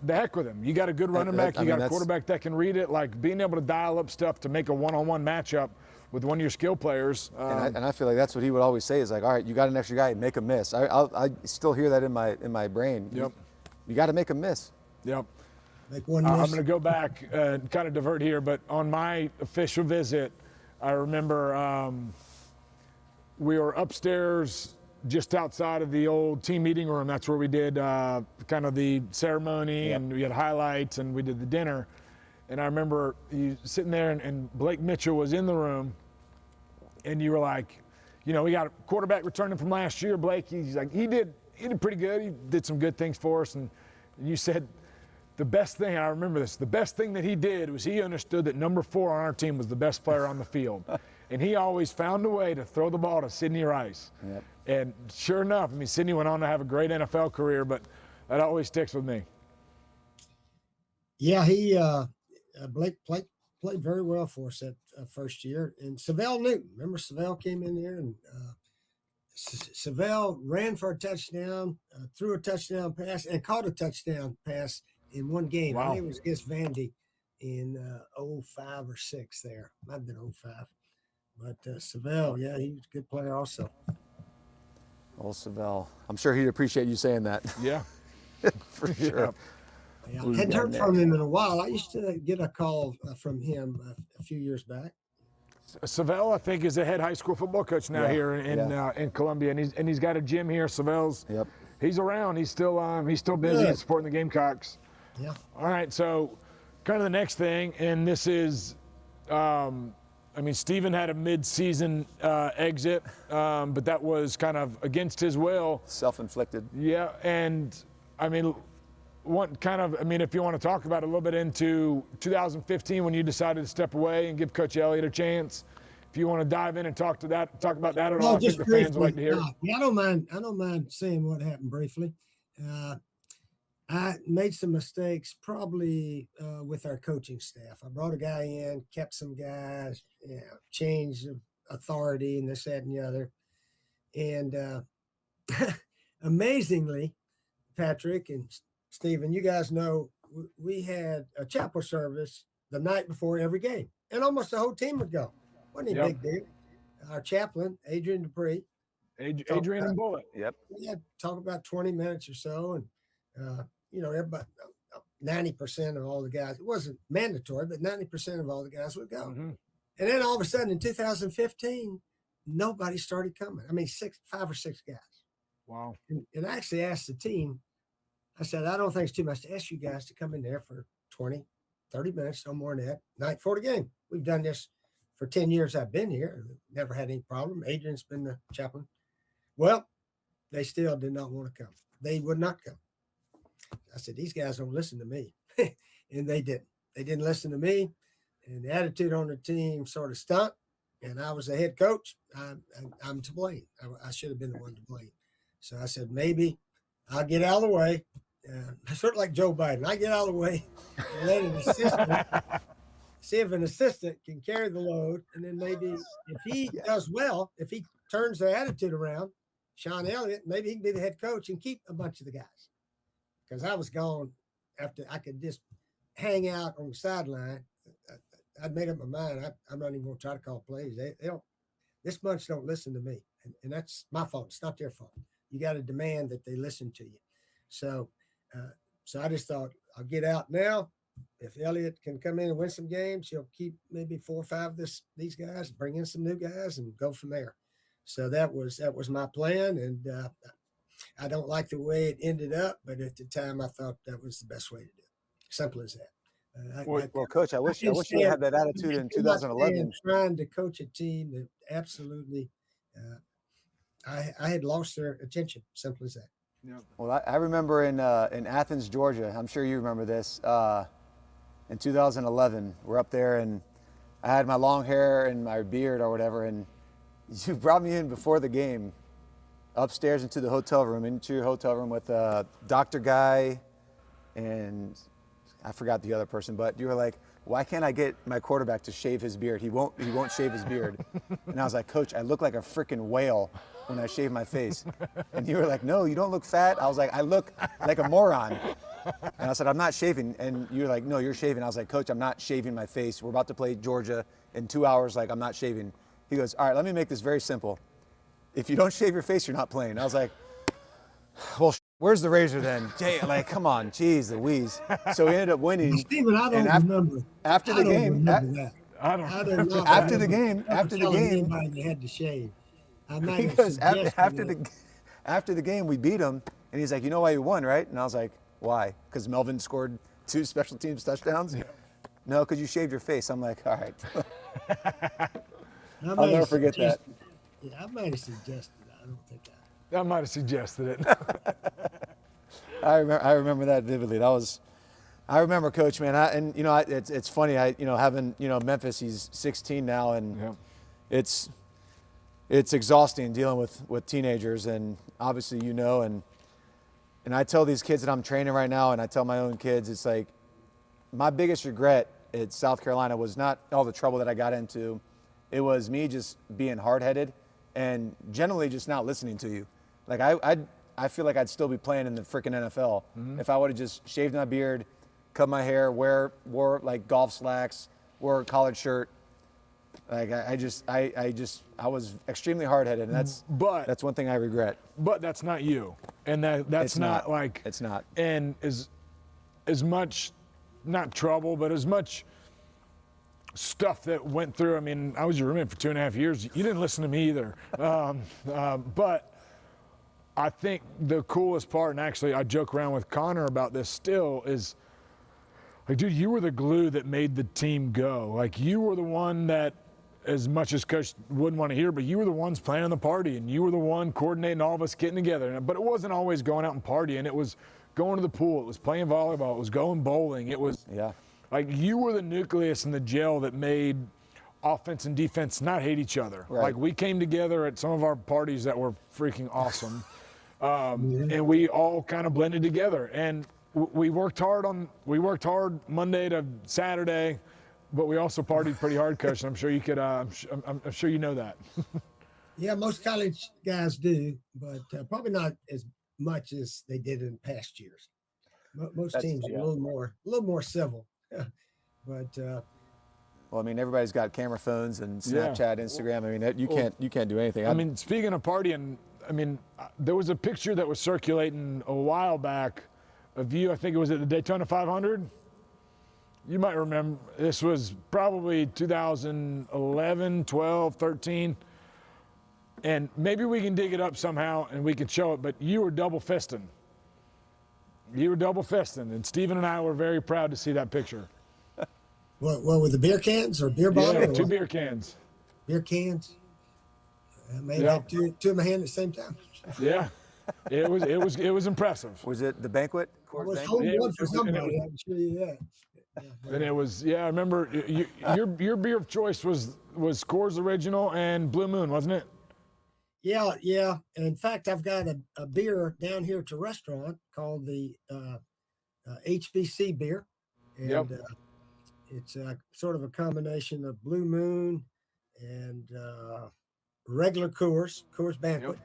the heck with him. You got a good running back. You got a quarterback that can read it. Like, being able to dial up stuff to make a one-on-one matchup with one of your skill players. And I feel like that's what he would always say is like, all right, you got an extra guy, make a miss. I still hear that in my brain. Yep. You got to make a miss. Yep. Make one miss. I'm going to go back and kind of divert here, but on my official visit, I remember we were upstairs just outside of the old team meeting room. That's where we did kind of the ceremony, and we had highlights, and we did the dinner. And I remember you sitting there, and Blake Mitchell was in the room, and you were like, we got a quarterback returning from last year, Blake. He's like, he did pretty good. He did some good things for us. And you said the best thing, and I remember this, the best thing that he did was he understood that number 4 on our team was the best player on the field. And he always found a way to throw the ball to Sidney Rice. Yep. And sure enough, Sidney went on to have a great NFL career, but that always sticks with me. Yeah, he Blake played very well for us that first year. And Savell Newton, remember Savell came in here, and Savell ran for a touchdown, threw a touchdown pass, and caught a touchdown pass in one game. Wow. I think it was against Vandy in 05 or 6 there. Might have been 05. But Savell, yeah, he was a good player also. Old Savell. I'm sure he'd appreciate you saying that. Yeah. For sure. Yeah. I hadn't heard from him in a while. I used to get a call from him a few years back. Savell, I think, is a head high school football coach now here in Columbia, and he's got a gym here. Savell's, he's around. He's still busy and supporting the Gamecocks. Yeah. All right, so kind of the next thing, and this is, Stephen had a mid-season exit, but that was kind of against his will. Self-inflicted. Yeah, and if you want to talk about it a little bit into 2015 when you decided to step away and give Coach Elliott a chance, if you want to dive in and talk about that at all, I think the fans would like to hear. I don't mind saying what happened briefly. I made some mistakes probably with our coaching staff. I brought a guy in, kept some guys, changed of authority and this, that, and the other. And amazingly, Patrick and Stephen, you guys know we had a chapel service the night before every game, and almost the whole team would go. Wasn't any big deal. Our chaplain, Adrian Dupree, Adrian and Bullet. Yep. we had talk about 20 minutes or so, and everybody, 90% of all the guys. It wasn't mandatory, but 90% of all the guys would go. Mm-hmm. And then all of a sudden, in 2015, nobody started coming. I mean, 5 or 6 guys. Wow. And I actually asked the team, I said, I don't think it's too much to ask you guys to come in there for 20, 30 minutes, no more than that, night before the game. We've done this for 10 years I've been here. Never had any problem. Adrian's been the chaplain. Well, they still did not want to come. They would not come. I said, these guys don't listen to me. And they didn't. They didn't listen to me. And the attitude on the team sort of stunk. And I was the head coach. I'm to blame. I should have been the one to blame. So I said, maybe I'll get out of the way. Sort of like Joe Biden. I get out of the way and let an assistant see if an assistant can carry the load. And then maybe if he does well, if he turns the attitude around, Sean Elliott, maybe he can be the head coach and keep a bunch of the guys. Because I was gone after I could just hang out on the sideline. I'd made up my mind. I'm not even going to try to call plays. They don't. This bunch don't listen to me, and that's my fault. It's not their fault. You got to demand that they listen to you. So I just thought I'll get out now. If Elliott can come in and win some games, he'll keep maybe 4 or 5 of these guys, bring in some new guys, and go from there. So that was my plan, and I don't like the way it ended up, but at the time I thought that was the best way to do it. Simple as that. Well, Coach, I wish you had that attitude in 2011. Trying to coach a team that absolutely, I had lost their attention. Simple as that. Yeah. Well, I remember in Athens, Georgia. I'm sure you remember this. In 2011, we're up there, and I had my long hair and my beard or whatever, and you brought me in before the game, upstairs into your hotel room with Dr. Guy, and I forgot the other person, but you were like, why can't I get my quarterback to shave his beard? He won't shave his beard. And I was like, Coach, I look like a freaking whale when I shave my face. And you were like, no, you don't look fat. I was like, I look like a moron. And I said, I'm not shaving. And you were like, no, you're shaving. I was like, Coach, I'm not shaving my face. We're about to play Georgia in 2 hours. Like, I'm not shaving. He goes, all right, let me make this very simple. If you don't shave your face, you're not playing. I was like, well, where's the razor then? Jay, like, come on, geez Louise. So we ended up winning. Steven, I don't remember. After the game, after the game, anybody that had to shave. Because after the game, we beat him, and he's like, you know why you won, right? And I was like, why? Because Melvin scored 2 special teams touchdowns? Yeah. No, because you shaved your face. I'm like, all right. I'll never forget that. Yeah, I might have suggested that. I don't think I might have suggested it. I remember that vividly. I remember, Coach, man. It's funny. Having Memphis, he's 16 now, and it's exhausting dealing with teenagers, and obviously and I tell these kids that I'm training right now, and I tell my own kids, it's like my biggest regret at South Carolina was not all the trouble that I got into. It was me just being hard-headed and generally just not listening to you. Like I feel like I'd still be playing in the freaking NFL if I would have just shaved my beard, cut my hair, wore like golf slacks, wore a collared shirt. Like I was extremely hard-headed, and that's one thing I regret. But that's not you, and that's not like it's not. And as much, not trouble, but as much stuff that went through. I mean, I was your roommate for 2.5 years. You didn't listen to me either. But I think the coolest part, and actually I joke around with Connor about this still, is like, dude, you were the glue that made the team go. Like, you were the one that, as much as Coach wouldn't want to hear, but you were the ones planning the party, and you were the one coordinating all of us getting together. But it wasn't always going out and partying. It was going to the pool. It was playing volleyball. It was going bowling. It was like you were the nucleus in the gel that made offense and defense not hate each other. Right. Like, we came together at some of our parties that were freaking awesome, and we all kind of blended together. And we worked hard Monday to Saturday, but we also partied pretty hard, Coach. And I'm sure you could. I'm sure you know that. Yeah, most college guys do, but probably not as much as they did in past years. Most teams are a little more civil, but well, I mean, everybody's got camera phones and Snapchat, Instagram. I mean, you can't do anything. I mean, speaking of partying, I mean, there was a picture that was circulating a while back of you. I think it was at the Daytona 500. You might remember. This was probably 2011, 12, 13. And maybe we can dig it up somehow and we can show it, but you were double fisting. And Stephen and I were very proud to see that picture. What with the beer cans or beer bottle? Yeah, 2 beer cans. Beer cans. I may have two in my hand at the same time. Yeah, it was impressive. Was it the banquet? I was holding one for somebody. I can show you that. And it was, I remember your beer of choice was Coors Original and Blue Moon, wasn't it? Yeah. In fact, I've got a beer down here at the restaurant called the HBC beer. And it's sort of a combination of Blue Moon and regular Coors Banquet.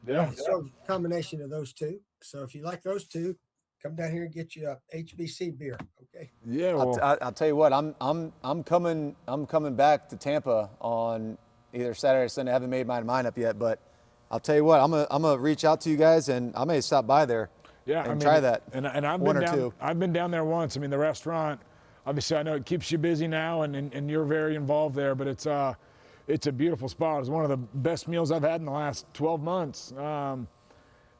It's sort of a combination of those two. So if you like those two, come down here and get you a HBC beer. Okay. Yeah. Well, I'll tell you what. I'm coming back to Tampa on either Saturday or Sunday. I haven't made my mind up yet, but I'll tell you what. I'm gonna reach out to you guys, and I may stop by there. Yeah, and try that. And I've been down there once. I mean, the restaurant. Obviously, I know it keeps you busy now, and you're very involved there. But it's a beautiful spot. It's one of the best meals I've had in the last 12 months.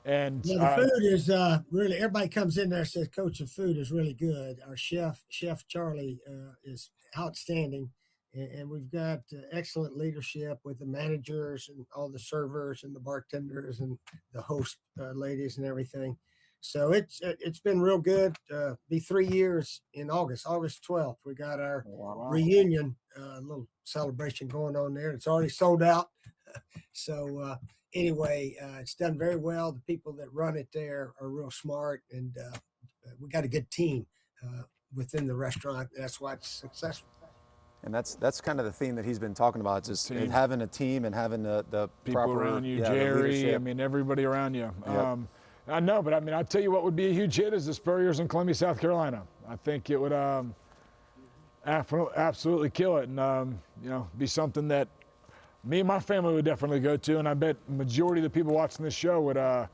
And the food is really, everybody comes in there and says, Coach, the food is really good. Our chef Charlie, is outstanding. And we've got excellent leadership with the managers and all the servers and the bartenders and the host ladies and everything. So it's been real good. Be 3 years in August 12th. We got our reunion, little celebration going on there. It's already sold out. So anyway, it's done very well. The people that run it there are real smart, and we got a good team within the restaurant. That's why it's successful. And that's kind of the theme that he's been talking about, just having a team and having the people proper around you, Jerry. I mean, everybody around you. Yep. I know, but I mean, I'll tell you what would be a huge hit is the Spurriers in Columbia, South Carolina. I think it would absolutely kill it, and be something that me and my family would definitely go to, and I bet majority of the people watching this show would love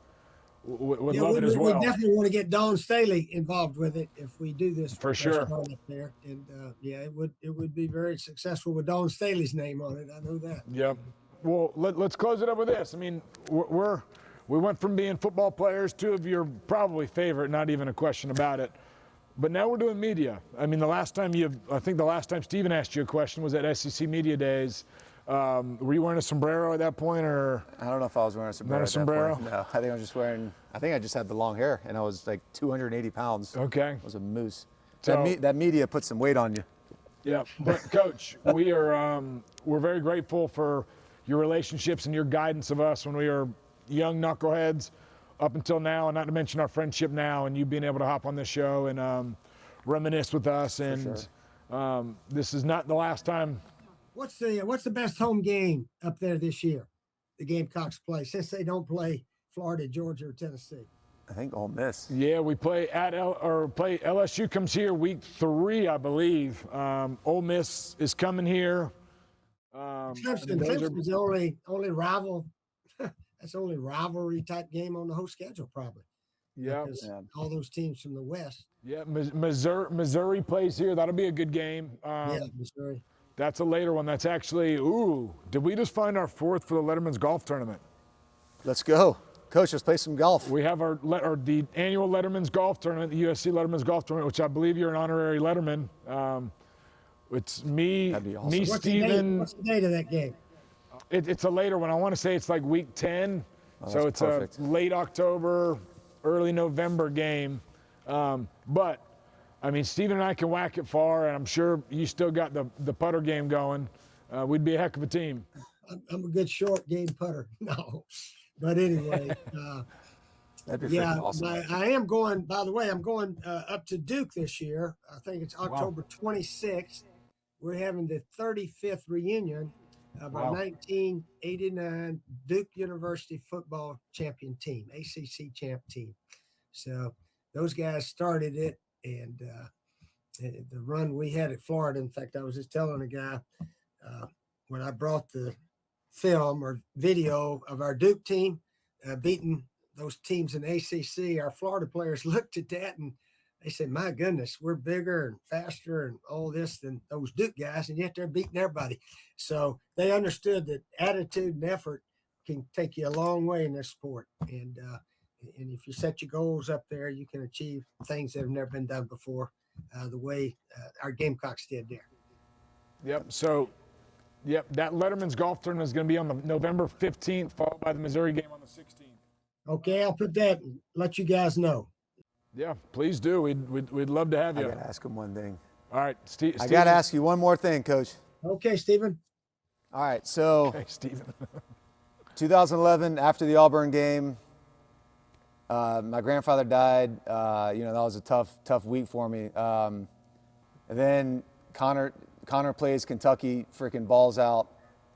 it as well. We definitely want to get Don Staley involved with it if we do this for sure up there, and it would be very successful with Don Staley's name on it. I know that. Yep. Well, let's close it up with this. I mean, we went from being football players, 2 of your probably favorite, not even a question about it. But now we're doing media. I mean, I think the last time Steven asked you a question was at SEC Media Days. Were you wearing a sombrero at that point, or? I don't know if I was wearing a sombrero. Not a sombrero? No, I think I just had the long hair, and I was like 280 pounds. Okay. I was a moose. So, that media put some weight on you. Yeah, but Coach, we're very grateful for your relationships and your guidance of us when we were young knuckleheads up until now, and not to mention our friendship now, and you being able to hop on this show and reminisce with us. And this is not the last time. What's the best home game up there this year? The Gamecocks play, since they don't play Florida, Georgia, or Tennessee. I think Ole Miss. Yeah, we play LSU comes here week 3, I believe. Ole Miss is coming here. Clemson's the only rival. That's the only rivalry type game on the whole schedule, probably. Yeah. All those teams from the West. Yeah, Missouri plays here. That'll be a good game. Missouri. That's a later one. That's actually, did we just find our 4th for the Letterman's Golf Tournament? Let's go. Coach, let's play some golf. We have the annual Letterman's Golf Tournament, the USC Letterman's Golf Tournament, which I believe you're an honorary Letterman. It's me, awesome. Steven. What's the date of that game? It's a later one. I want to say it's like week 10. So it's perfect. A late October, early November game. But, I mean, Steven and I can whack it far, and I'm sure you still got the putter game going. We'd be a heck of a team. I'm a good short game putter. No. But anyway, that'd be awesome. I am going, by the way, I'm going up to Duke this year. I think it's October 26th. We're having the 35th reunion of our 1989 Duke University football champion team, ACC champ team. So those guys started it, and the run we had at Florida. In fact, I was just telling a guy when I brought the film or video of our Duke team beating those teams in ACC, our Florida players looked at that and they said, "My goodness, we're bigger and faster and all this than those Duke guys, and yet they're beating everybody." So they understood that attitude and effort can take you a long way in this sport. And if you set your goals up there, you can achieve things that have never been done before, the way our Gamecocks did there. Yep. So, that Letterman's golf tournament is going to be on the November 15th, followed by the Missouri game on the 16th. Okay, I'll put that and let you guys know. Yeah, please do. We'd love to have you. I got to ask him one thing. All right, Steve. I got to ask you one more thing, Coach. Okay, Stephen. All right, so Hey, Stephen. 2011, after the Auburn game, my grandfather died. That was a tough week for me. And then Connor plays Kentucky, freaking balls out.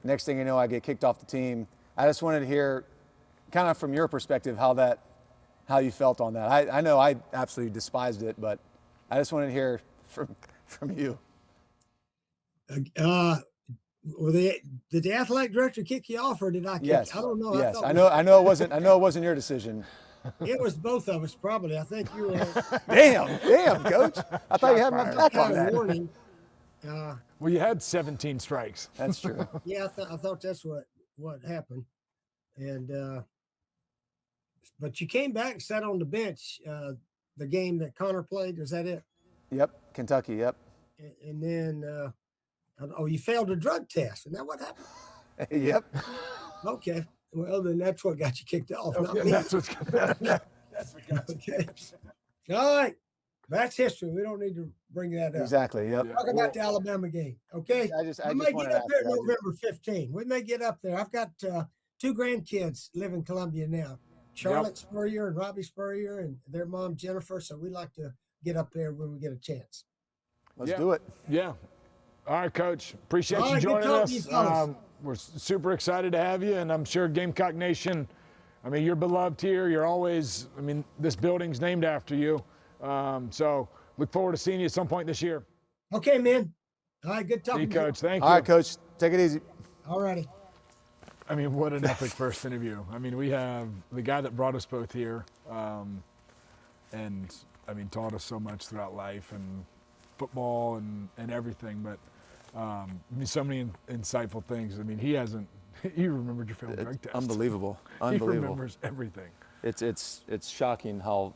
Next thing you know, I get kicked off the team. I just wanted to hear, kind of from your perspective, how you felt on that. I know I absolutely despised it, but I just wanted to hear from you. Did the athletic director kick you off, or did I kick? Yes. I don't know. Yes. I know it wasn't your decision. It was both of us, probably. I think you were. Damn, Coach. I thought you had my back on that. Warning. Well, you had 17 strikes. That's true. Yeah, I thought that's what happened, and but you came back and sat on the bench. The game that Connor played, is that it? Yep, Kentucky. Yep. And then, you failed a drug test, and that what happened? Yep. Okay. Well, then that's what got you kicked off. Okay, Not me. that's what got you. Okay. All right. That's history. We don't need to bring that up. Exactly. Yep. Talk about the Alabama game. Okay. I may wanted get up to there ask you, November 15. We may get up there. I've got two grandkids live in Columbia now. Charlotte Spurrier and Robbie Spurrier and their mom Jennifer. So we like to get up there when we get a chance. Let's do it. Yeah. All right, Coach. Appreciate All you right, good joining talking us. to you fellas. We're super excited to have you, and I'm sure Gamecock Nation, you're beloved here. You're always, this building's named after you. So look forward to seeing you at some point this year. Okay, man. All right, good talking See you, to you. Coach. Thank you. All right, Coach. Take it easy. All righty. What an epic first interview. We have the guy that brought us both here, and taught us so much throughout life and football and everything, but so many insightful things. You remembered your failed drug test. Unbelievable. He remembers everything. It's shocking how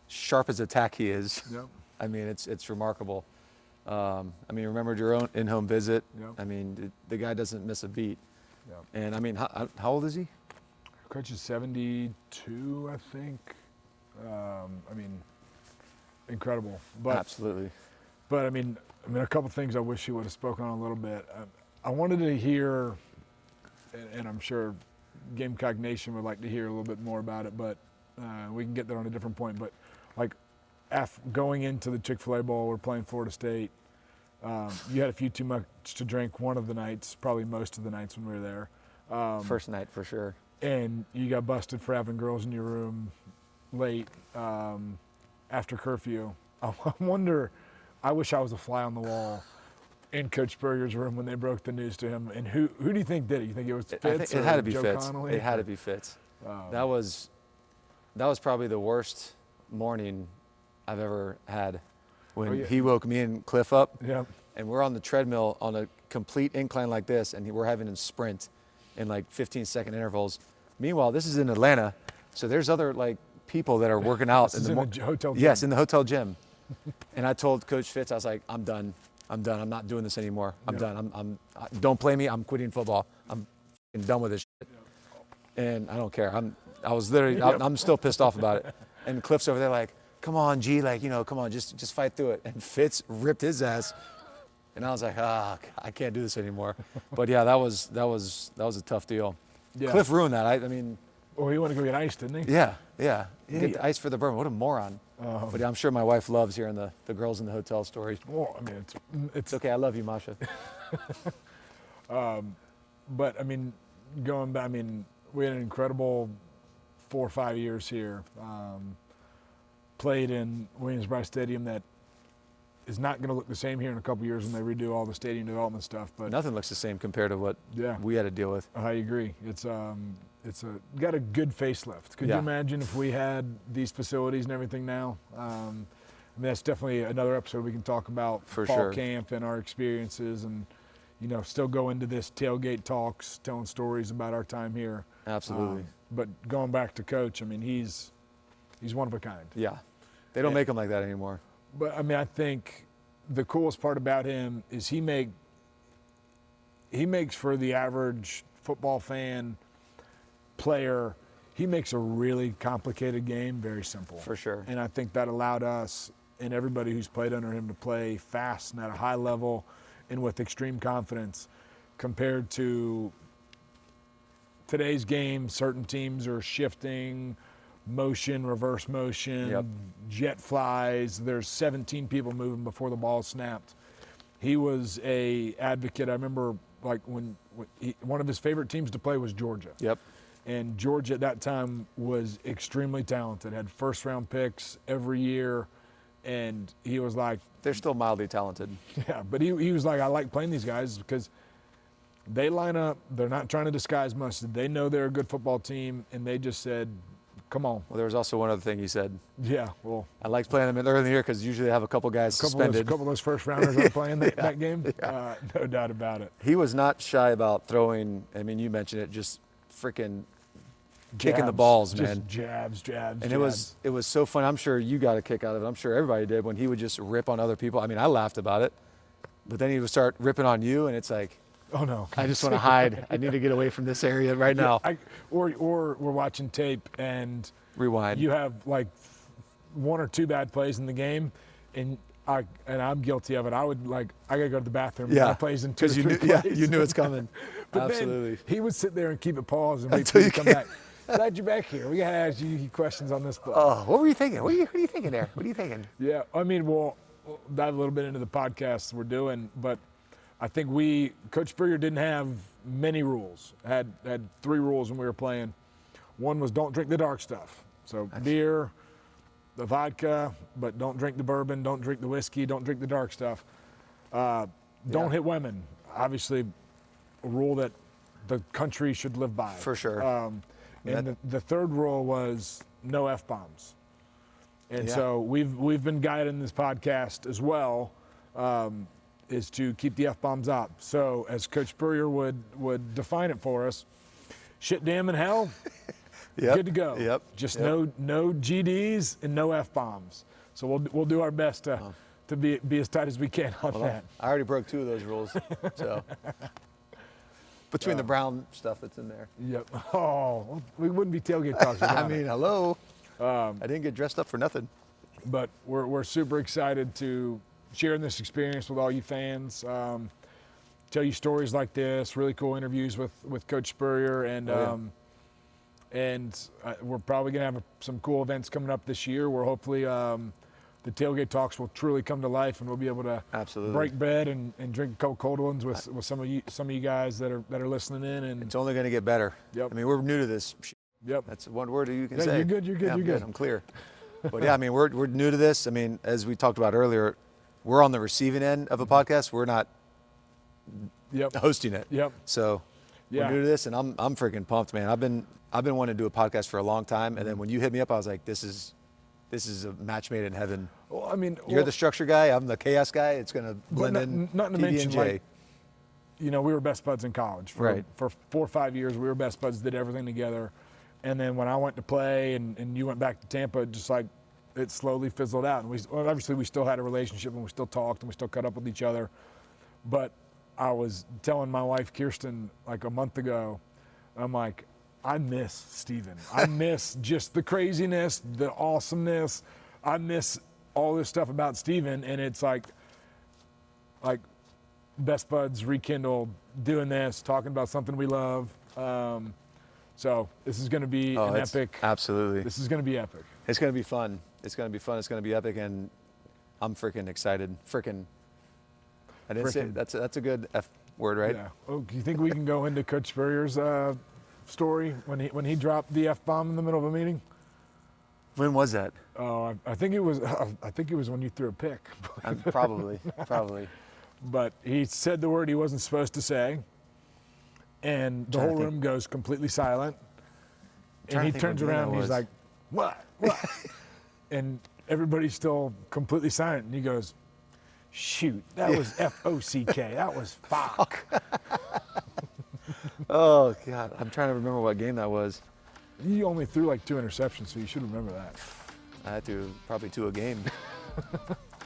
sharp as a tack he is. Yep. It's remarkable. Remembered your own in-home visit. Yep. The guy doesn't miss a beat. Yep. And how old is he? Coach is 72, I think. Incredible. But Absolutely. But a couple things I wish he would have spoken on a little bit. I wanted to hear, and I'm sure Gamecock Nation would like to hear a little bit more about it, but we can get there on a different point. But going into the Chick-fil-A Bowl, we're playing Florida State. You had a few too much to drink one of the nights, probably most of the nights when we were there. First night for sure. And you got busted for having girls in your room late after curfew. I wonder. I wish I was a fly on the wall in Coach Spurrier's room when they broke the news to him. And who do you think did it? You think it was Fitz? It had to be Joe Fitz. Connolly? It had to be Fitz. That was probably the worst morning I've ever had. When he woke me and Cliff up, and we're on the treadmill on a complete incline like this, and we're having him sprint in 15-second intervals. Meanwhile, this is in Atlanta, so there's other people that are working out in the hotel gym. Yes, in the hotel gym. And I told Coach Fitz, I was like, I'm done. I'm not doing this anymore. I'm done. Don't play me. I'm quitting football. I'm done with this shit. And I don't care. I'm still pissed off about it. And Cliff's over there like, come on, G, come on, just fight through it. And Fitz ripped his ass. And I was like, I can't do this anymore. But yeah, that was a tough deal. Yeah. Cliff ruined that. Oh, he wanted to go get ice, didn't he? Yeah. Get the ice for the bourbon. What a moron. But I'm sure my wife loves hearing the girls in the hotel stories. Well, it's okay. I love you, Masha. But going back, we had an incredible 4 or 5 years here. played in Williams-Brice Stadium that is not going to look the same here in a couple years when they redo all the stadium development stuff. But Nothing looks the same compared to what we had to deal with. I agree. It's got a good facelift. Could you imagine if we had these facilities and everything now? I mean, that's definitely another episode we can talk about For fall sure. camp and our experiences, and still go into this tailgate talks, telling stories about our time here. Absolutely. But going back to Coach, I mean, he's one of a kind. Yeah. They don't make them like that anymore. But I mean, I think the coolest part about him is he makes for the average football fan, player, he makes a really complicated game very simple. For sure. And I think that allowed us and everybody who's played under him to play fast and at a high level and with extreme confidence, compared to today's game. Certain teams are shifting, motion, reverse motion, jet flies. There's 17 people moving before the ball snapped. He was a advocate. I remember like when one of his favorite teams to play was Georgia. Yep. And Georgia at that time was extremely talented, had first-round picks every year, and he was like... They're still mildly talented. Yeah, but he was like, I like playing these guys because they line up, they're not trying to disguise much. They know they're a good football team, and they just said, come on. Well, there was also one other thing he said. Yeah, well... I liked playing them early in the year because usually they have a couple guys suspended. A couple of those first-rounders are playing that game. Yeah. No doubt about it. He was not shy about throwing, I mean, you mentioned it, just freaking kicking the balls, man. Just jabs. And it was so fun. I'm sure you got a kick out of it. I'm sure everybody did when he would just rip on other people. I mean, I laughed about it. But then he would start ripping on you, and it's like, oh no, I just want to hide. I need to get away from this area right now. Or we're watching tape and rewind. You have like one or two bad plays in the game, and I'm guilty of it. I gotta go to the bathroom. Yeah, plays in 2 or 3 plays. Yeah, you knew it's coming. But absolutely. Then he would sit there and keep it paused and wait till you come back. Glad you're back here. We gotta ask you questions on this play. Oh, what were you thinking? What are you thinking there? What are you thinking? Yeah, I mean, we'll dive a little bit into the podcast we're doing, but I think Coach Spurrier didn't have many rules. Had 3 rules when we were playing. One was don't drink the dark stuff. So beer, the vodka, but don't drink the bourbon, don't drink the whiskey, don't drink the dark stuff. Don't hit women. Obviously, a rule that the country should live by. For sure. And the third rule was no F-bombs. And so we've been guided in this podcast as well, is to keep the F-bombs up. So as Coach Spurrier would define it for us, shit, damn, and hell, good to go. Yep. Just no GDs and no F-bombs. So we'll do our best to be as tight as we can on that. I already broke 2 of those rules, so. Between the brown stuff that's in there. Yep. Oh, we wouldn't be tailgate talks without I mean, hello. I didn't get dressed up for nothing. But we're super excited to share this experience with all you fans. Tell you stories like this, really cool interviews with Coach Spurrier, and we're probably gonna have some cool events coming up this year where hopefully the tailgate talks will truly come to life, and we'll be able to break bread and drink a couple cold ones with some of you guys that are listening in. And it's only going to get better. Yep. I mean, we're new to this. Yep. That's one word you can say. You're good. You're good. I'm clear. But yeah, I mean, we're new to this. I mean, as we talked about earlier, we're on the receiving end of a podcast. We're not hosting it. Yep. So we're new to this, and I'm freaking pumped, man. I've been wanting to do a podcast for a long time, and then when you hit me up, I was like, this is a match made in heaven. Well, I mean, you're the structure guy. I'm the chaos guy. It's going to blend in. Not to mention, like, we were best buds in college. For 4 or 5 years, we were best buds, did everything together. And then when I went to play and you went back to Tampa, just like it slowly fizzled out. And obviously we still had a relationship and we still talked and we still caught up with each other. But I was telling my wife, Kirsten, like a month ago, I'm like, I miss Steven. I miss just the craziness, the awesomeness. I miss all this stuff about Steven, and it's like best buds rekindled, doing this, talking about something we love. So this is going to be an epic. Absolutely. This is going to be epic. It's going to be fun. It's going to be fun. It's going to be epic, and I'm freaking excited. Freaking. I didn't say that's a good F word, right? Yeah. Oh, do you think we can go into Coach Spurrier's story when he dropped the F-bomb in the middle of a meeting? When was that? Oh, I think it was. I think it was when you threw a pick. Probably. But he said the word he wasn't supposed to say, and the whole room goes completely silent. And he turns around and he's like, "What? What?" And everybody's still completely silent. And he goes, "Shoot, that was F-O-C-K. That was fuck." Oh God, I'm trying to remember what game that was. You only threw like 2 interceptions, so you should remember that. I threw probably 2 a game.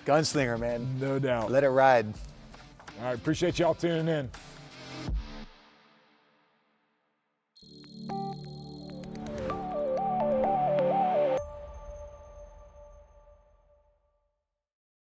Gunslinger, man. No doubt. Let it ride. All right, appreciate y'all tuning in.